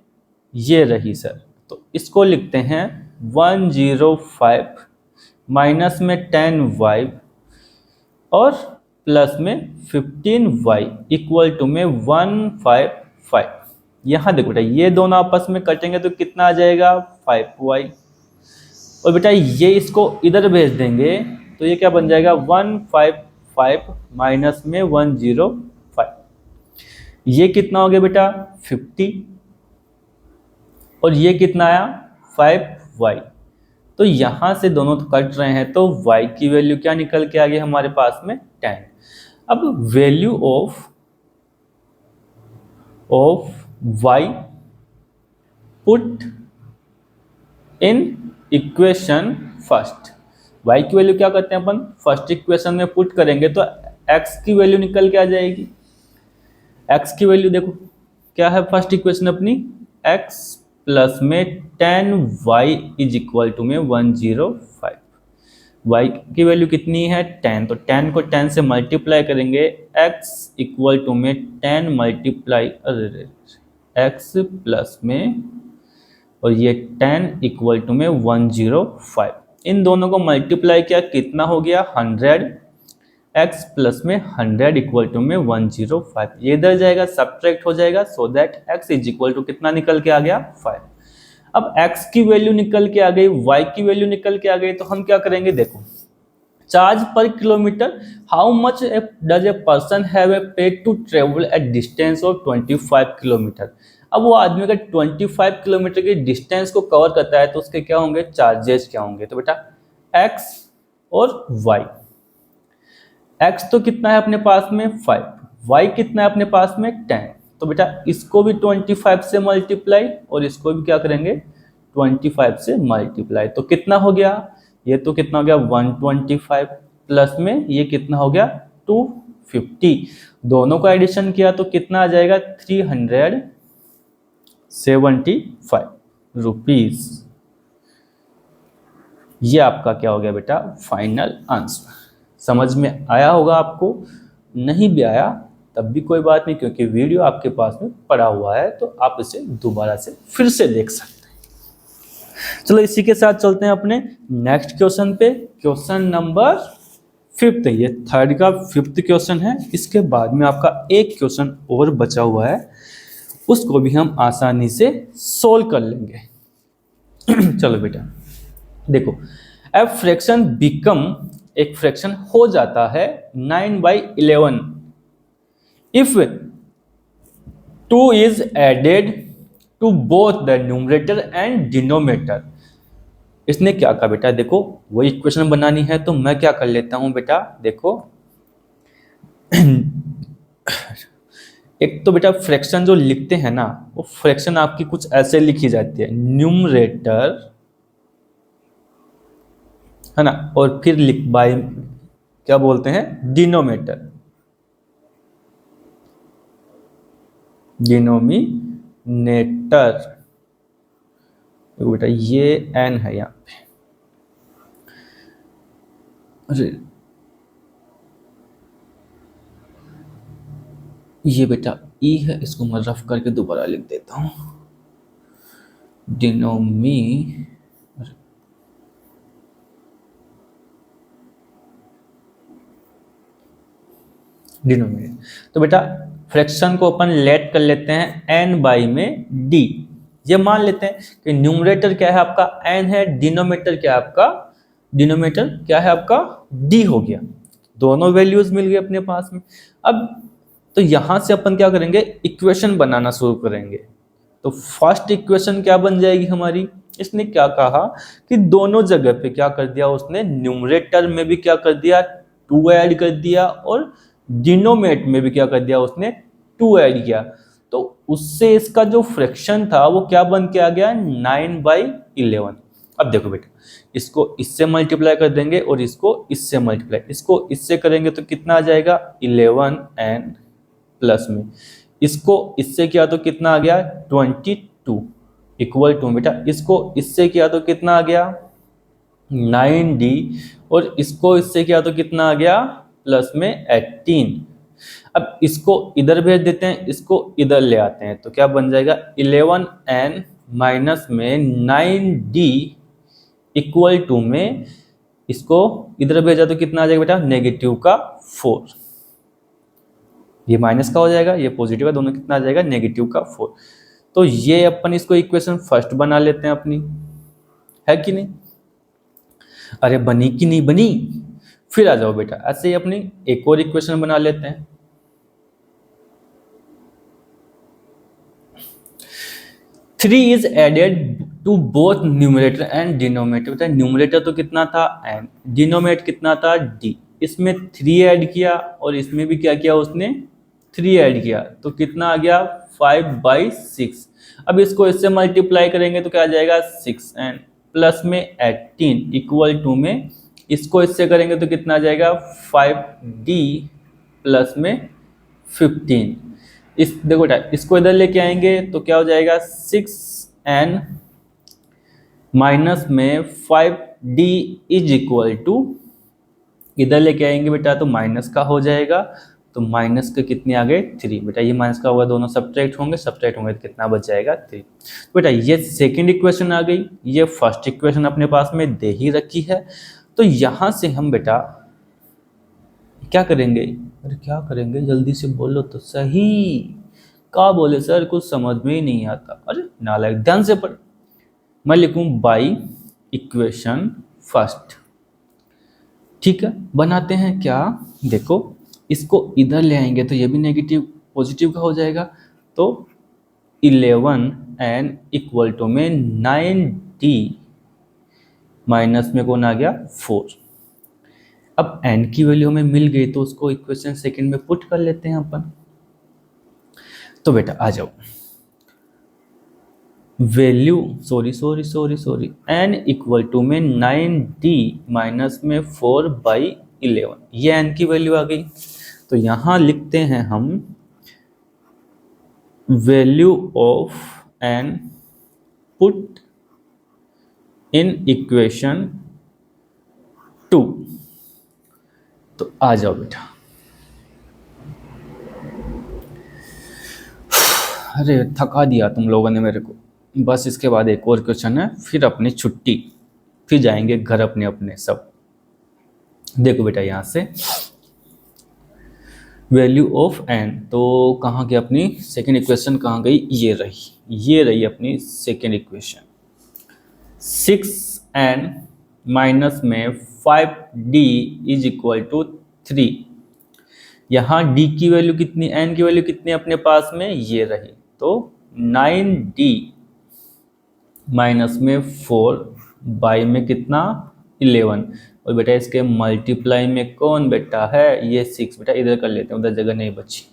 ये रही सर। तो इसको लिखते हैं 105 माइनस में 10y और प्लस में 15y इक्वल टू में 155। यहाँ देखो बेटा ये दोनों आपस में कटेंगे तो कितना आ जाएगा, 5y। और बेटा ये इसको इधर भेज देंगे तो ये क्या बन जाएगा, 155 माइनस में 105। ये कितना हो गया बेटा, 50, और ये कितना आया, 5y। तो यहां से दोनों तो कट रहे हैं, तो y की वैल्यू क्या निकल के आ गई हमारे पास में, 10। अब value of y put in equation first. y की वैल्यू क्या करते हैं अपन, फर्स्ट इक्वेशन में पुट करेंगे तो x की वैल्यू निकल के आ जाएगी। x की वैल्यू देखो क्या है फर्स्ट इक्वेशन अपनी, x प्लस में 10y इज इक्वल टू में 105। y की वैल्यू कितनी है, 10, तो 10 को 10 से मल्टीप्लाई करेंगे, x इक्वल टू में 10 मल्टीप्लाई x प्लस में, और ये 10 इक्वल टू में 105। इन दोनों को मल्टीप्लाई किया कितना हो गया, 100, x प्लस में 100 इक्वल टू में 105। ये इधर जाएगा सब्ट्रैक्ट हो जाएगा, so that x is equal to कितना निकल के आ गया, 5। अब x की वैल्यू निकल के आ गई, y की वैल्यू निकल के आ गई, तो हम क्या करेंगे, देखो charge per kilometre, how much does a person have a paid to travel at distance of 25 kilometre. अब वो आदमी अगर 25 किलोमीटर के डिस्टेंस को कवर करता है तो उसके क्या होंगे, चार्जेस क्या होंगे। तो बेटा x और y, x तो कितना है अपने पास में 5, y कितना है अपने पास में 10, तो बेटा इसको भी 25 से मल्टीप्लाई और इसको भी क्या करेंगे 25 से मल्टीप्लाई, तो कितना हो गया, ये तो कितना हो गया 125 प्लस में ये कितना हो गया 250, दोनों का एडिशन किया तो कितना आ जाएगा 375 रुपीज। ये आपका क्या हो गया बेटा फाइनल आंसर। समझ में आया होगा आपको, नहीं भी आया तब भी कोई बात नहीं, क्योंकि वीडियो आपके पास में पड़ा हुआ है तो आप इसे दोबारा से फिर से देख सकते हैं। चलो इसी के साथ चलते हैं अपने नेक्स्ट क्वेश्चन पे। क्वेश्चन नंबर 5, ये थर्ड का 5th क्वेश्चन है। इसके बाद में आपका एक क्वेश्चन और बचा हुआ है, उसको भी हम आसानी से सोल्व कर लेंगे। चलो बेटा देखो, ए फ्रैक्शन बिकम, एक फ्रैक्शन हो जाता है 9/11 if 2 is added to both the numerator and denominator। इसने क्या कहा बेटा, देखो वो इक्वेशन बनानी है तो मैं क्या कर लेता हूं बेटा, देखो एक तो बेटा फ्रैक्शन जो लिखते हैं ना, वो फ्रैक्शन आपकी कुछ ऐसे लिखी जाती है, न्यूमरेटर है ना, और फिर लिख बाय क्या बोलते हैं डिनोमिनेटर, डिनोमिनेटर। तो बेटा ये n है यहाँ पे, अरे ये बेटा e है, इसको मैं रफ करके दोबारा लिख देता हूँ, डिनोमिनेटर। तो बेटा फ्रैक्शन को अपन लेट कर लेते हैं n बाई में d। ये मान लेते हैं कि न्यूमरेटर क्या है आपका n है, डिनोमिनेटर क्या है आपका, डिनोमिनेटर क्या है आपका d हो गया। दोनों वैल्यूज मिल गए अपने पास में। अब तो यहां से अपन क्या करेंगे, इक्वेशन बनाना शुरू करेंगे। तो फर्स्ट इक्वेशन क्या बन जाएगी हमारी, इसने क्या कहा कि दोनों जगह पे क्या कर दिया उसने, न्यूमरेटर में भी क्या कर दिया 2 ऐड कर दिया और डिनोमिनेटर में भी क्या कर दिया उसने 2 ऐड किया। तो उससे इसका जो फ्रैक्शन था वो क्या बन के आ गया 9/11। अब देखो बेटा, इसको इससे मल्टीप्लाई कर देंगे और इसको इससे मल्टीप्लाई, इसको इससे करेंगे तो कितना आ जाएगा 11n प्लस में, इसको इससे किया तो कितना आ गया 22 इक्वल टू बेटा, इसको इससे किया तो कितना आ गया 9d और इसको इससे किया तो कितना आ गया प्लस में 18। अब इसको इधर भेज देते हैं, इसको इधर ले आते हैं तो क्या बन जाएगा 11n माइनस में 9d इक्वल टू में, इसको इधर भेजा तो कितना आ जाएगा बेटा नेगेटिव का 4, ये माइनस का हो जाएगा ये पॉजिटिव का, दोनों कितना आ जाएगा नेगेटिव का 4। तो ये अपन इसको इक्वेशन फर्स्ट बना लेते हैं अपनी, है कि नहीं, अरे बनी कि नहीं बनी। फिर आ जाओ बेटा ऐसे ही अपनी एक और इक्वेशन बना लेते हैं। Three is added to both numerator and denominator. बेटा न्यूमरेटर तो कितना था n, डिनोमिनेटर कितना था d, इसमें 3 ऐड किया और इसमें भी क्या किया उसने 3 ऐड किया तो कितना आ गया 5/6। अब इसको इससे मल्टीप्लाई करेंगे तो क्या आ जाएगा 6n प्लस में 18 इक्वल टू में, इसको इससे करेंगे तो कितना आ जाएगा 5d प्लस में 15। इस देखो बेटा इसको इधर लेके आएंगे तो क्या हो जाएगा 6n माइनस में 5d इज इक्वल टू, इधर लेके आएंगे बेटा तो माइनस का हो जाएगा, तो माइनस के कितने आ गए 3। बेटा ये माइनस का होगा, दोनों सब्ट्रैक्ट होंगे तो कितना बच जाएगा 3। बेटा ये सेकंड इक्वेशन आ गई, ये फर्स्ट इक्वेशन अपने पास में दे ही रखी है। तो यहां से हम बेटा क्या करेंगे, अरे क्या करेंगे जल्दी से बोलो तो सही, क्या बोले सर कुछ समझ में ही नहीं आता, अरे नालायक ध्यान से पढ़। मैं लिखूं बाई इक्वेशन फर्स्ट, ठीक है बनाते हैं क्या, देखो इसको इधर ले आएंगे तो ये भी नेगेटिव पॉजिटिव का हो जाएगा, तो 11n इक्वल टू में 9d माइनस में कौन आ गया 4। अब n की वैल्यू हमें मिल गई तो उसको इक्वेशन सेकंड में पुट कर लेते हैं अपन। तो बेटा आ जाओ, value sorry n equal to में 9d माइनस में 4/11, ये n की वैल्यू आ गई। तो यहां लिखते हैं हम value of n put in equation 2। तो आ जाओ बेटा, अरे थका दिया तुम लोगों ने मेरे को। बस इसके बाद एक और क्वेश्चन है, फिर अपनी छुट्टी, फिर जाएंगे घर अपने अपने सब। देखो बेटा यहाँ से वैल्यू ऑफ n, तो कहाँ गई अपनी सेकेंड इक्वेशन, कहाँ गई, ये रही अपनी सेकेंड इक्वेशन। 6n माइनस में 5d इज इक्वल टू 3। यहाँ d की वैल्यू कितनी, n की वैल्यू कितनी अपने पास में, ये रही। तो 9d माइनस में 4 बाई में कितना 11, और बेटा इसके मल्टीप्लाई में कौन बेटा है, ये 6। बेटा इधर कर लेते हैं, उधर जगह नहीं बची,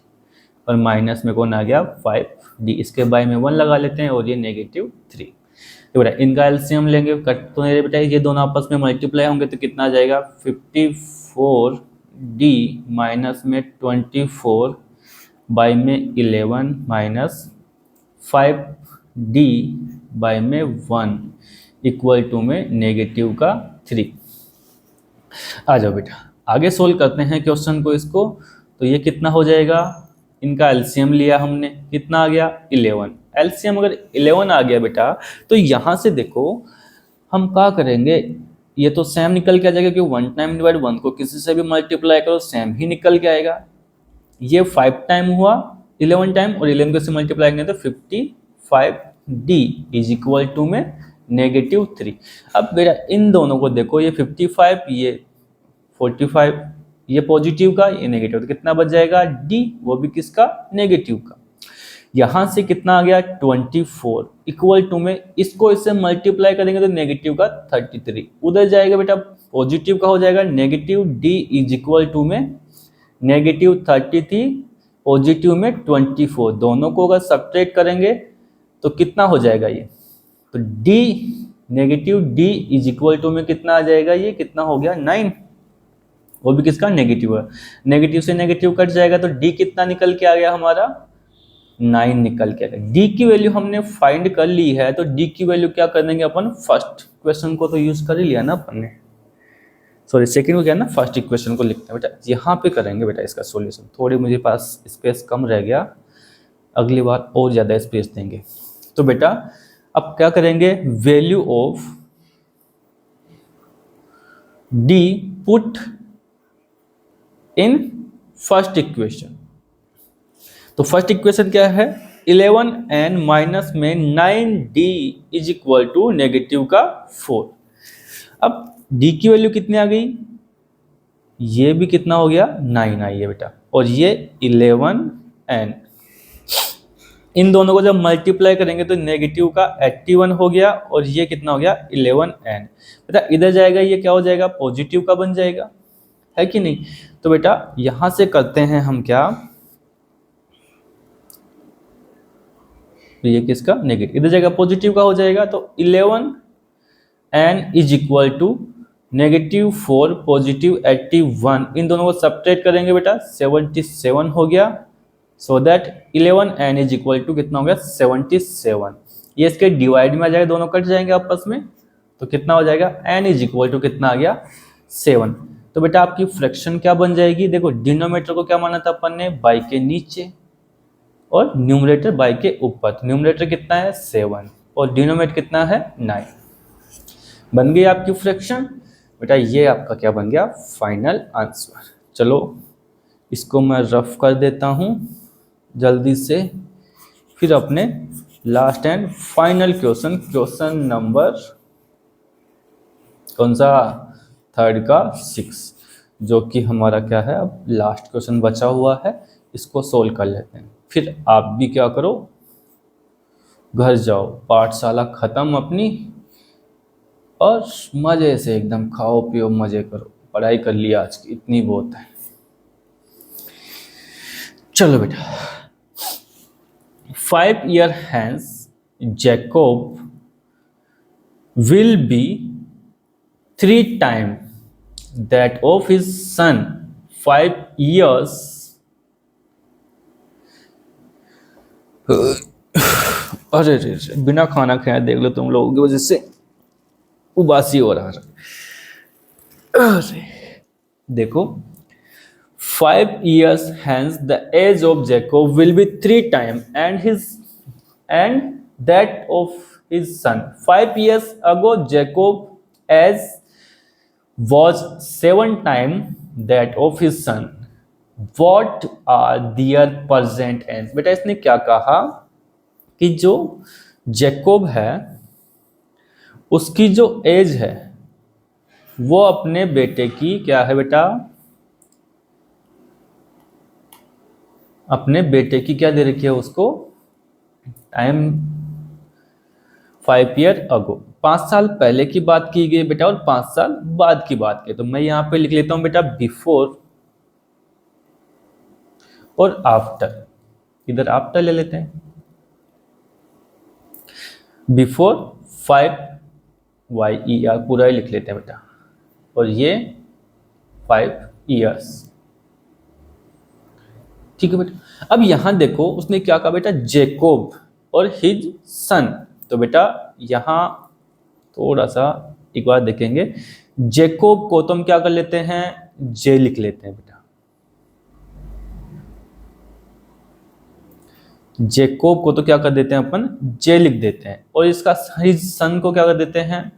और माइनस में कौन आ गया 5d, इसके बाई में 1 लगा लेते हैं, और ये -3। तो बेटा इनका एलसीएम लेंगे, कट तो नहीं बेटा, ये दोनों आपस में मल्टीप्लाई होंगे तो कितना आ जाएगा 54d माइनस में 24 बाई में 11 माइनस 5d बाई में 1 इक्वल टू में -3। आ जाओ बेटा आगे सोल्व करते हैं क्वेश्चन को इसको। तो ये कितना हो जाएगा, इनका एलसीएम लिया हमने, कितना आ गया 11। एलसीएम अगर 11 आ गया बेटा, तो यहाँ से देखो हम क्या करेंगे, ये तो सेम निकल के आ जाएगा, क्योंकि 1 टाइम डिवाइड 1 को किसी से भी मल्टीप्लाई करो सेम ही निकल के आएगा। ये 5 टाइम हुआ 11 टाइम, और 11 को से मल्टीप्लाई करेंगे तो 55d इज इक्वल टू में -3। अब बेटा इन दोनों को देखो, ये 55, ये 45, ये पॉजिटिव का, ये नेगेटिव, तो कितना बच जाएगा d, वो भी किसका, नेगेटिव का। यहां से कितना आ गया 24 इक्वल टू में, इसको इससे मल्टीप्लाई करेंगे तो नेगेटिव का 33, उधर जाएगा बेटा पॉजिटिव का हो जाएगा -d इज इक्वल टू में -33, पॉजिटिव में 24, दोनों को अगर सब्ट्रैक्ट करेंगे तो कितना हो जाएगा ये, तो -d इज इक्वल टू में कितना आ जाएगा, ये कितना हो गया 9, वो भी किसका, नेगेटिव है। नेगेटिव से नेगेटिव कट जाएगा तो d कितना निकल के आ गया हमारा 9 निकल के आ गया। d की वैल्यू हमने फाइंड कर ली है, तो d की वैल्यू क्या कर देंगे अपन, फर्स्ट क्वेश्चन को तो यूज कर ही लिया ना अपन ने, सॉरी सेकंड को क्या ना, फर्स्ट इक्वेशन को लिखते हैं बेटा, यहाँ पे करेंगे बेटा इसका सॉल्यूशन। थोड़ी मुझे पास स्पेस कम रह गया, अगली बार और ज़्यादा स्पेस देंगे। तो बेटा अब क्या करेंगे, value of d put in first equation. तो फर्स्ट इक्वेशन क्या है, 11n माइनस में 9d इज इक्वल टू -4। अब d की वैल्यू कितनी आ गई, ये भी कितना हो गया 9 आई है बेटा, और ये 11n, इन दोनों को जब मल्टीप्लाई करेंगे तो नेगेटिव का 81 हो गया, और ये कितना हो गया 11n। बेटा इधर जाएगा, ये क्या हो जाएगा, पॉजिटिव का बन जाएगा, है कि नहीं। तो बेटा यहां से करते हैं हम क्या, ये किसका, नेगेटिव, इधर जाएगा पॉजिटिव का हो जाएगा, तो 11n is equal to -4 positive 81, इन दोनों को सब्ट्रैक्ट करेंगे बेटा 77 हो गया, so that 11n is equal to कितना हो गया 77। ये इसके डिवाइड में आ जाएगा, दोनों कट जाएंगे आपस में, तो कितना हो जाएगा n इज इक्वल टू कितना आ गया 7। तो बेटा आपकी फ्रैक्शन क्या बन जाएगी, देखो डिनोमिनेटर को क्या माना था अपन ने, बाई के नीचे, और न्यूमरेटर बाई के ऊपर। तो न्यूमरेटर कितना है 7, और डिनोमिनेटर कितना है 9। बन गई आपकी फ्रैक्शन बेटा, ये आपका क्या बन गया फाइनल आंसर। चलो इसको मैं रफ कर देता हूँ जल्दी से, फिर अपने last and final question, question number कौन सा, थर्ड का 6, जो कि हमारा क्या है, अब लास्ट क्वेश्चन बचा हुआ है, इसको सोल्व कर लेते हैं। फिर आप भी क्या करो, घर जाओ, पाठशाला खत्म अपनी, और मजे से एकदम खाओ पियो मजे करो, पढ़ाई कर लिया आज की, इतनी बहुत है। चलो बेटा 5 year hence Jacob will be 3 times that of his son 5 years. अरे रे रे, बिना खाना खाए देख लो, तुम लोगों की वजह से उबासी हो रहा है। अरे देखो, 5 years hence the age of Jacob will be 3 times and that of his son. 5 years ago Jacob age was 7 times that of his son. What are their present age? बेटा इसने क्या कहा कि जो जैकोब है उसकी जो एज है वो अपने बेटे की क्या है बेटा, अपने बेटे की क्या दे रखी है उसको टाइम 5 year ago, 5 साल पहले की बात की गई बेटा और 5 साल बाद की बात की। तो मैं यहां पे लिख लेता हूं बेटा बिफोर और आफ्टर, इधर आफ्टर ले लेते हैं। बिफोर 5 YER पूरा ही लिख लेते हैं बेटा, और ये 5 years, ठीक है बेटा। अब यहां देखो उसने क्या कहा बेटा, जेकोब और हिज सन। तो बेटा यहां थोड़ा सा एक बार देखेंगे, जेकोब को तो हम क्या कर लेते हैं, जे लिख लेते हैं बेटा। जेकोब को तो क्या कर देते हैं अपन, जे लिख देते हैं, और इसका हिज सन को क्या कर देते हैं,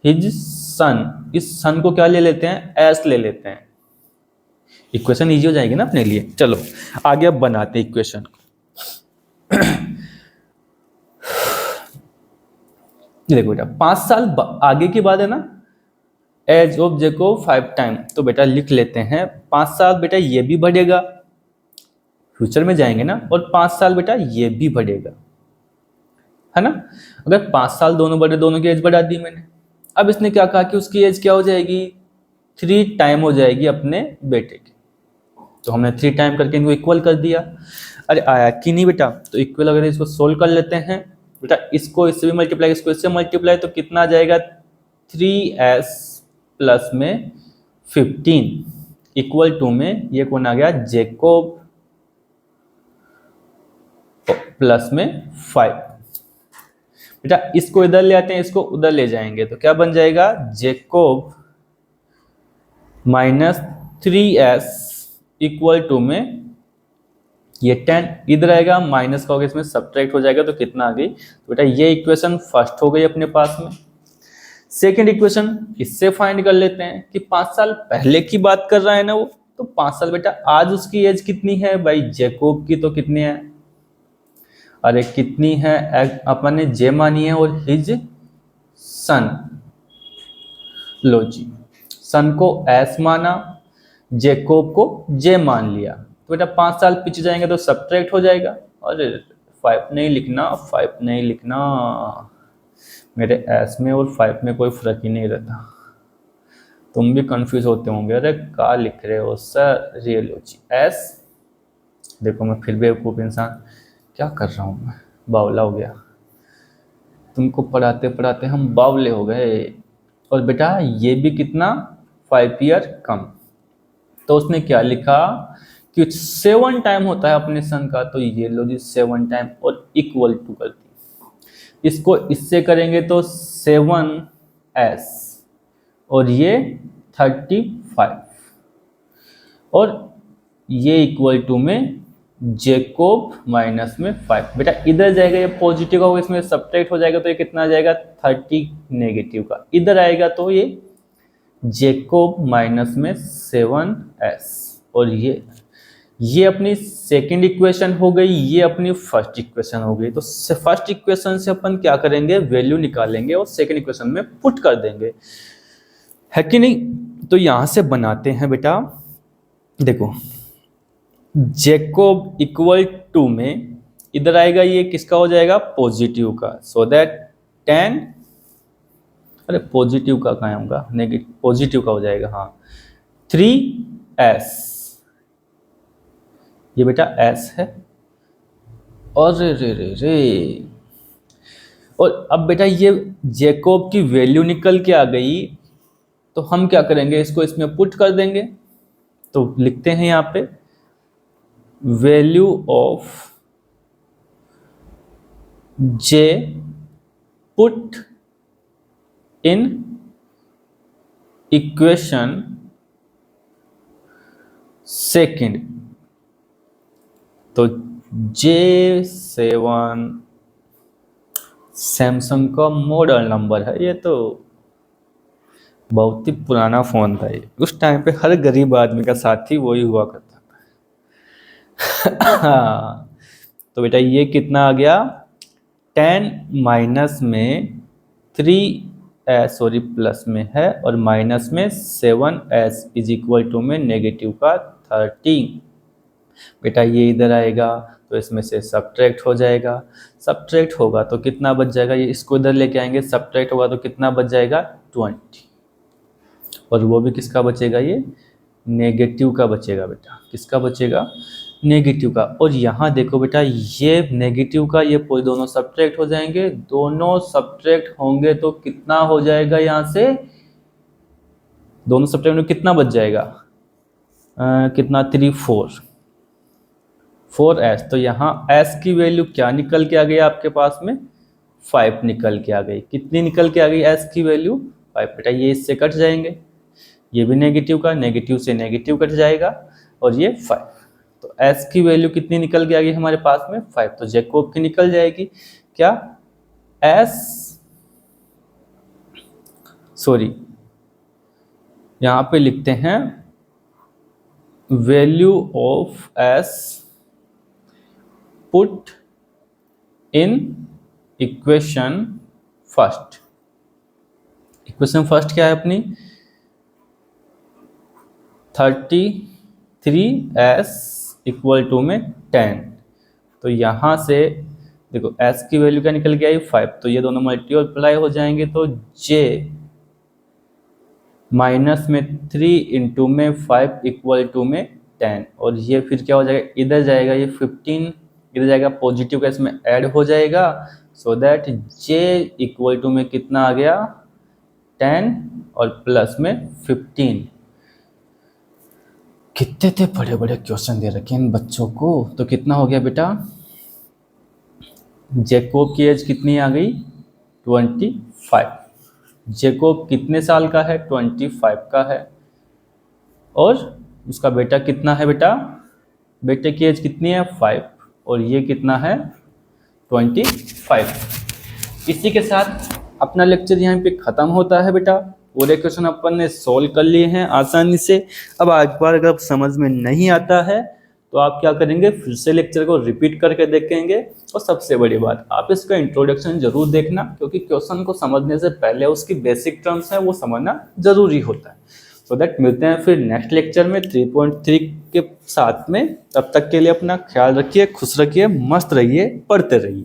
हिज सन। इस सन को क्या ले लेते हैं, एस ले लेते हैं। इक्वेशन इजी हो जाएगी ना अपने लिए। चलो आगे अब बनाते हैं इक्वेशन को। देखो बेटा 5 साल आगे की बात है ना, एज ऑफ जेकोब 5 टाइम, तो बेटा लिख लेते हैं 5 साल बेटा ये भी बढ़ेगा, फ्यूचर में जाएंगे ना, और 5 साल बेटा ये भी बढ़ेगा, है ना। अगर 5 साल दोनों बढ़े, दोनों की एज बढ़ा दी मैंने। अब इसने क्या कहा कि उसकी एज क्या हो जाएगी, 3 टाइम हो जाएगी अपने बेटे की। तो हमने 3 टाइम करके इनको इक्वल कर दिया। अरे आया कि नहीं बेटा, तो इक्वल अगर इसको सोल्व कर लेते हैं बेटा, इसको इससे भी मल्टीप्लाई, इसको इससे मल्टीप्लाई, तो कितना आ जाएगा 3s प्लस में 15 इक्वल टू में ये कौन आ गया, जेकोब प्लस में 5। बेटा इसको इधर ले आते हैं, इसको उधर ले जाएंगे, तो क्या बन जाएगा, Jakob minus 3s equal to में ये 10 इधर आएगा, माइनस का होगा इसमें सब्ट्रैक्ट हो जाएगा, तो कितना आ गई। तो बेटा ये इक्वेशन फर्स्ट हो गई अपने पास में। सेकंड इक्वेशन इससे फाइंड कर लेते हैं कि 5 साल पहले की बात कर रहा है ना वो, तो 5 साल बेटा आज उसकी एज कितनी है भाई, जेकोब की तो कितनी है, अरे कितनी है, अपन ने जे मानी है और हिज सन, लो जी सन को एस माना, जेकोब को जे मान लिया। तो बेटा 5 साल पीछे जाएंगे तो सब्ट्रैक्ट हो जाएगा, अरे 5 नहीं लिखना, 5 नहीं लिखना, मेरे एस में और 5 में कोई फर्क ही नहीं रहता। तुम भी कंफ्यूज होते होंगे, अरे क्या लिख रहे हो सर, ये लो जी एस। देखो मैं फिर बेवकूफ़ इंसान, क्या कर रहा हूँ मैं, बावला हो गया। तुमको पढ़ाते पढ़ाते हम बावले हो गए। और बेटा ये भी कितना, 5 ईयर कम। तो उसने क्या लिखा कि 7 टाइम होता है अपने सन का, तो ये लो जी 7 टाइम और इक्वल टू कर दी। इसको इससे करेंगे तो 7s और ये 35 और ये इक्वल टू में जेकोब माइनस में 5। बेटा इधर जाएगा ये पॉजिटिव का होगा, इसमें सब्ट्रैक्ट हो जाएगा, तो ये कितना आ जाएगा 30 नेगेटिव का, इधर आएगा तो ये जेकोब माइनस में 7s। और ये अपनी सेकंड इक्वेशन हो गई, ये अपनी फर्स्ट इक्वेशन हो गई। तो फर्स्ट इक्वेशन से अपन क्या करेंगे, वैल्यू निकालेंगे और सेकंड इक्वेशन में पुट कर देंगे, है कि नहीं। तो यहां से बनाते हैं बेटा, देखो जेकोब इक्वल टू में इधर आएगा, ये किसका हो जाएगा, पॉजिटिव का, सो दैट 10, अरे पॉजिटिव का कहाँ होगा, नेगेटिव, पॉजिटिव का हो जाएगा, हाँ 3s, ये बेटा s है, अरे रे रे रे। और अब बेटा ये जेकोब की वैल्यू निकल के आ गई, तो हम क्या करेंगे, इसको इसमें पुट कर देंगे। तो लिखते हैं यहाँ पे value of J put in equation second. तो J7 सैमसंग का मॉडल नंबर है, ये तो बहुत ही पुराना फोन था ये। उस टाइम पे हर गरीब आदमी का साथी वही हुआ करता था। तो बेटा ये कितना आ गया, 10 माइनस में 3s, सॉरी प्लस में है, और माइनस में 7s इज इक्वल टू में नेगेटिव का 30। बेटा ये इधर आएगा तो इसमें से सब्ट्रैक्ट हो जाएगा, सब्ट्रैक्ट होगा तो कितना बच जाएगा, ये इसको इधर लेके आएंगे, सब्ट्रैक्ट होगा तो कितना बच जाएगा 20, और वो भी किसका बचेगा, ये नेगेटिव का बचेगा। बेटा किसका बचेगा, नेगेटिव का। और यहाँ देखो बेटा ये नेगेटिव का ये पूरे दोनों सब्ट्रैक्ट हो जाएंगे, दोनों सब्ट्रैक्ट होंगे तो कितना हो जाएगा, यहाँ से दोनों सब्ट्रैक्ट में कितना बच जाएगा, कितना 3 4s। तो यहाँ s की वैल्यू क्या निकल के आ गई आपके पास में, 5 निकल के आ गई। कितनी निकल के आ गई s की वैल्यू, 5। बेटा ये इससे कट जाएंगे, ये भी नेगेटिव का, नेगेटिव से नेगेटिव कट जाएगा, और ये 5। तो s की वैल्यू कितनी निकल के आ गई हमारे पास में, 5। तो जैकोब की निकल जाएगी क्या, s, सॉरी यहाँ पे लिखते हैं value of s put in equation first. Equation first क्या है अपनी, 33s इक्वल टू में 10। तो यहाँ से देखो s की वैल्यू क्या निकल के आई, 5। तो ये दोनों मल्टीप्लाई हो जाएंगे, तो j माइनस में 3 इंटू में 5 इक्वल टू में 10, और ये फिर क्या हो जाएगा, इधर जाएगा ये 15, इधर जाएगा पॉजिटिव का इसमें ऐड हो जाएगा, so that j equal to में कितना आ गया 10 और प्लस में 15। कितने थे बड़े बड़े क्वेश्चन दे रखे इन बच्चों को। तो कितना हो गया बेटा, जैकोब की एज कितनी आ गई 25। जैकोब कितने साल का है, 25 का है, और उसका बेटा कितना है, बेटा बेटे की एज कितनी है 5, और ये कितना है 25। इसी के साथ अपना लेक्चर यहाँ पे ख़त्म होता है बेटा। पूरे क्वेश्चन अपन ने सोल्व कर लिए हैं आसानी से। अब एक बार अगर समझ में नहीं आता है तो आप क्या करेंगे, फिर से लेक्चर को रिपीट करके देखेंगे। और सबसे बड़ी बात, आप इसका इंट्रोडक्शन जरूर देखना, क्योंकि क्वेश्चन को समझने से पहले उसकी बेसिक टर्म्स हैं वो समझना जरूरी होता है। सो दैट मिलते हैं फिर नेक्स्ट लेक्चर में 3.3 के साथ में। तब तक के लिए अपना ख्याल रखिए, खुश रखिए, मस्त रहिए, पढ़ते रहिए।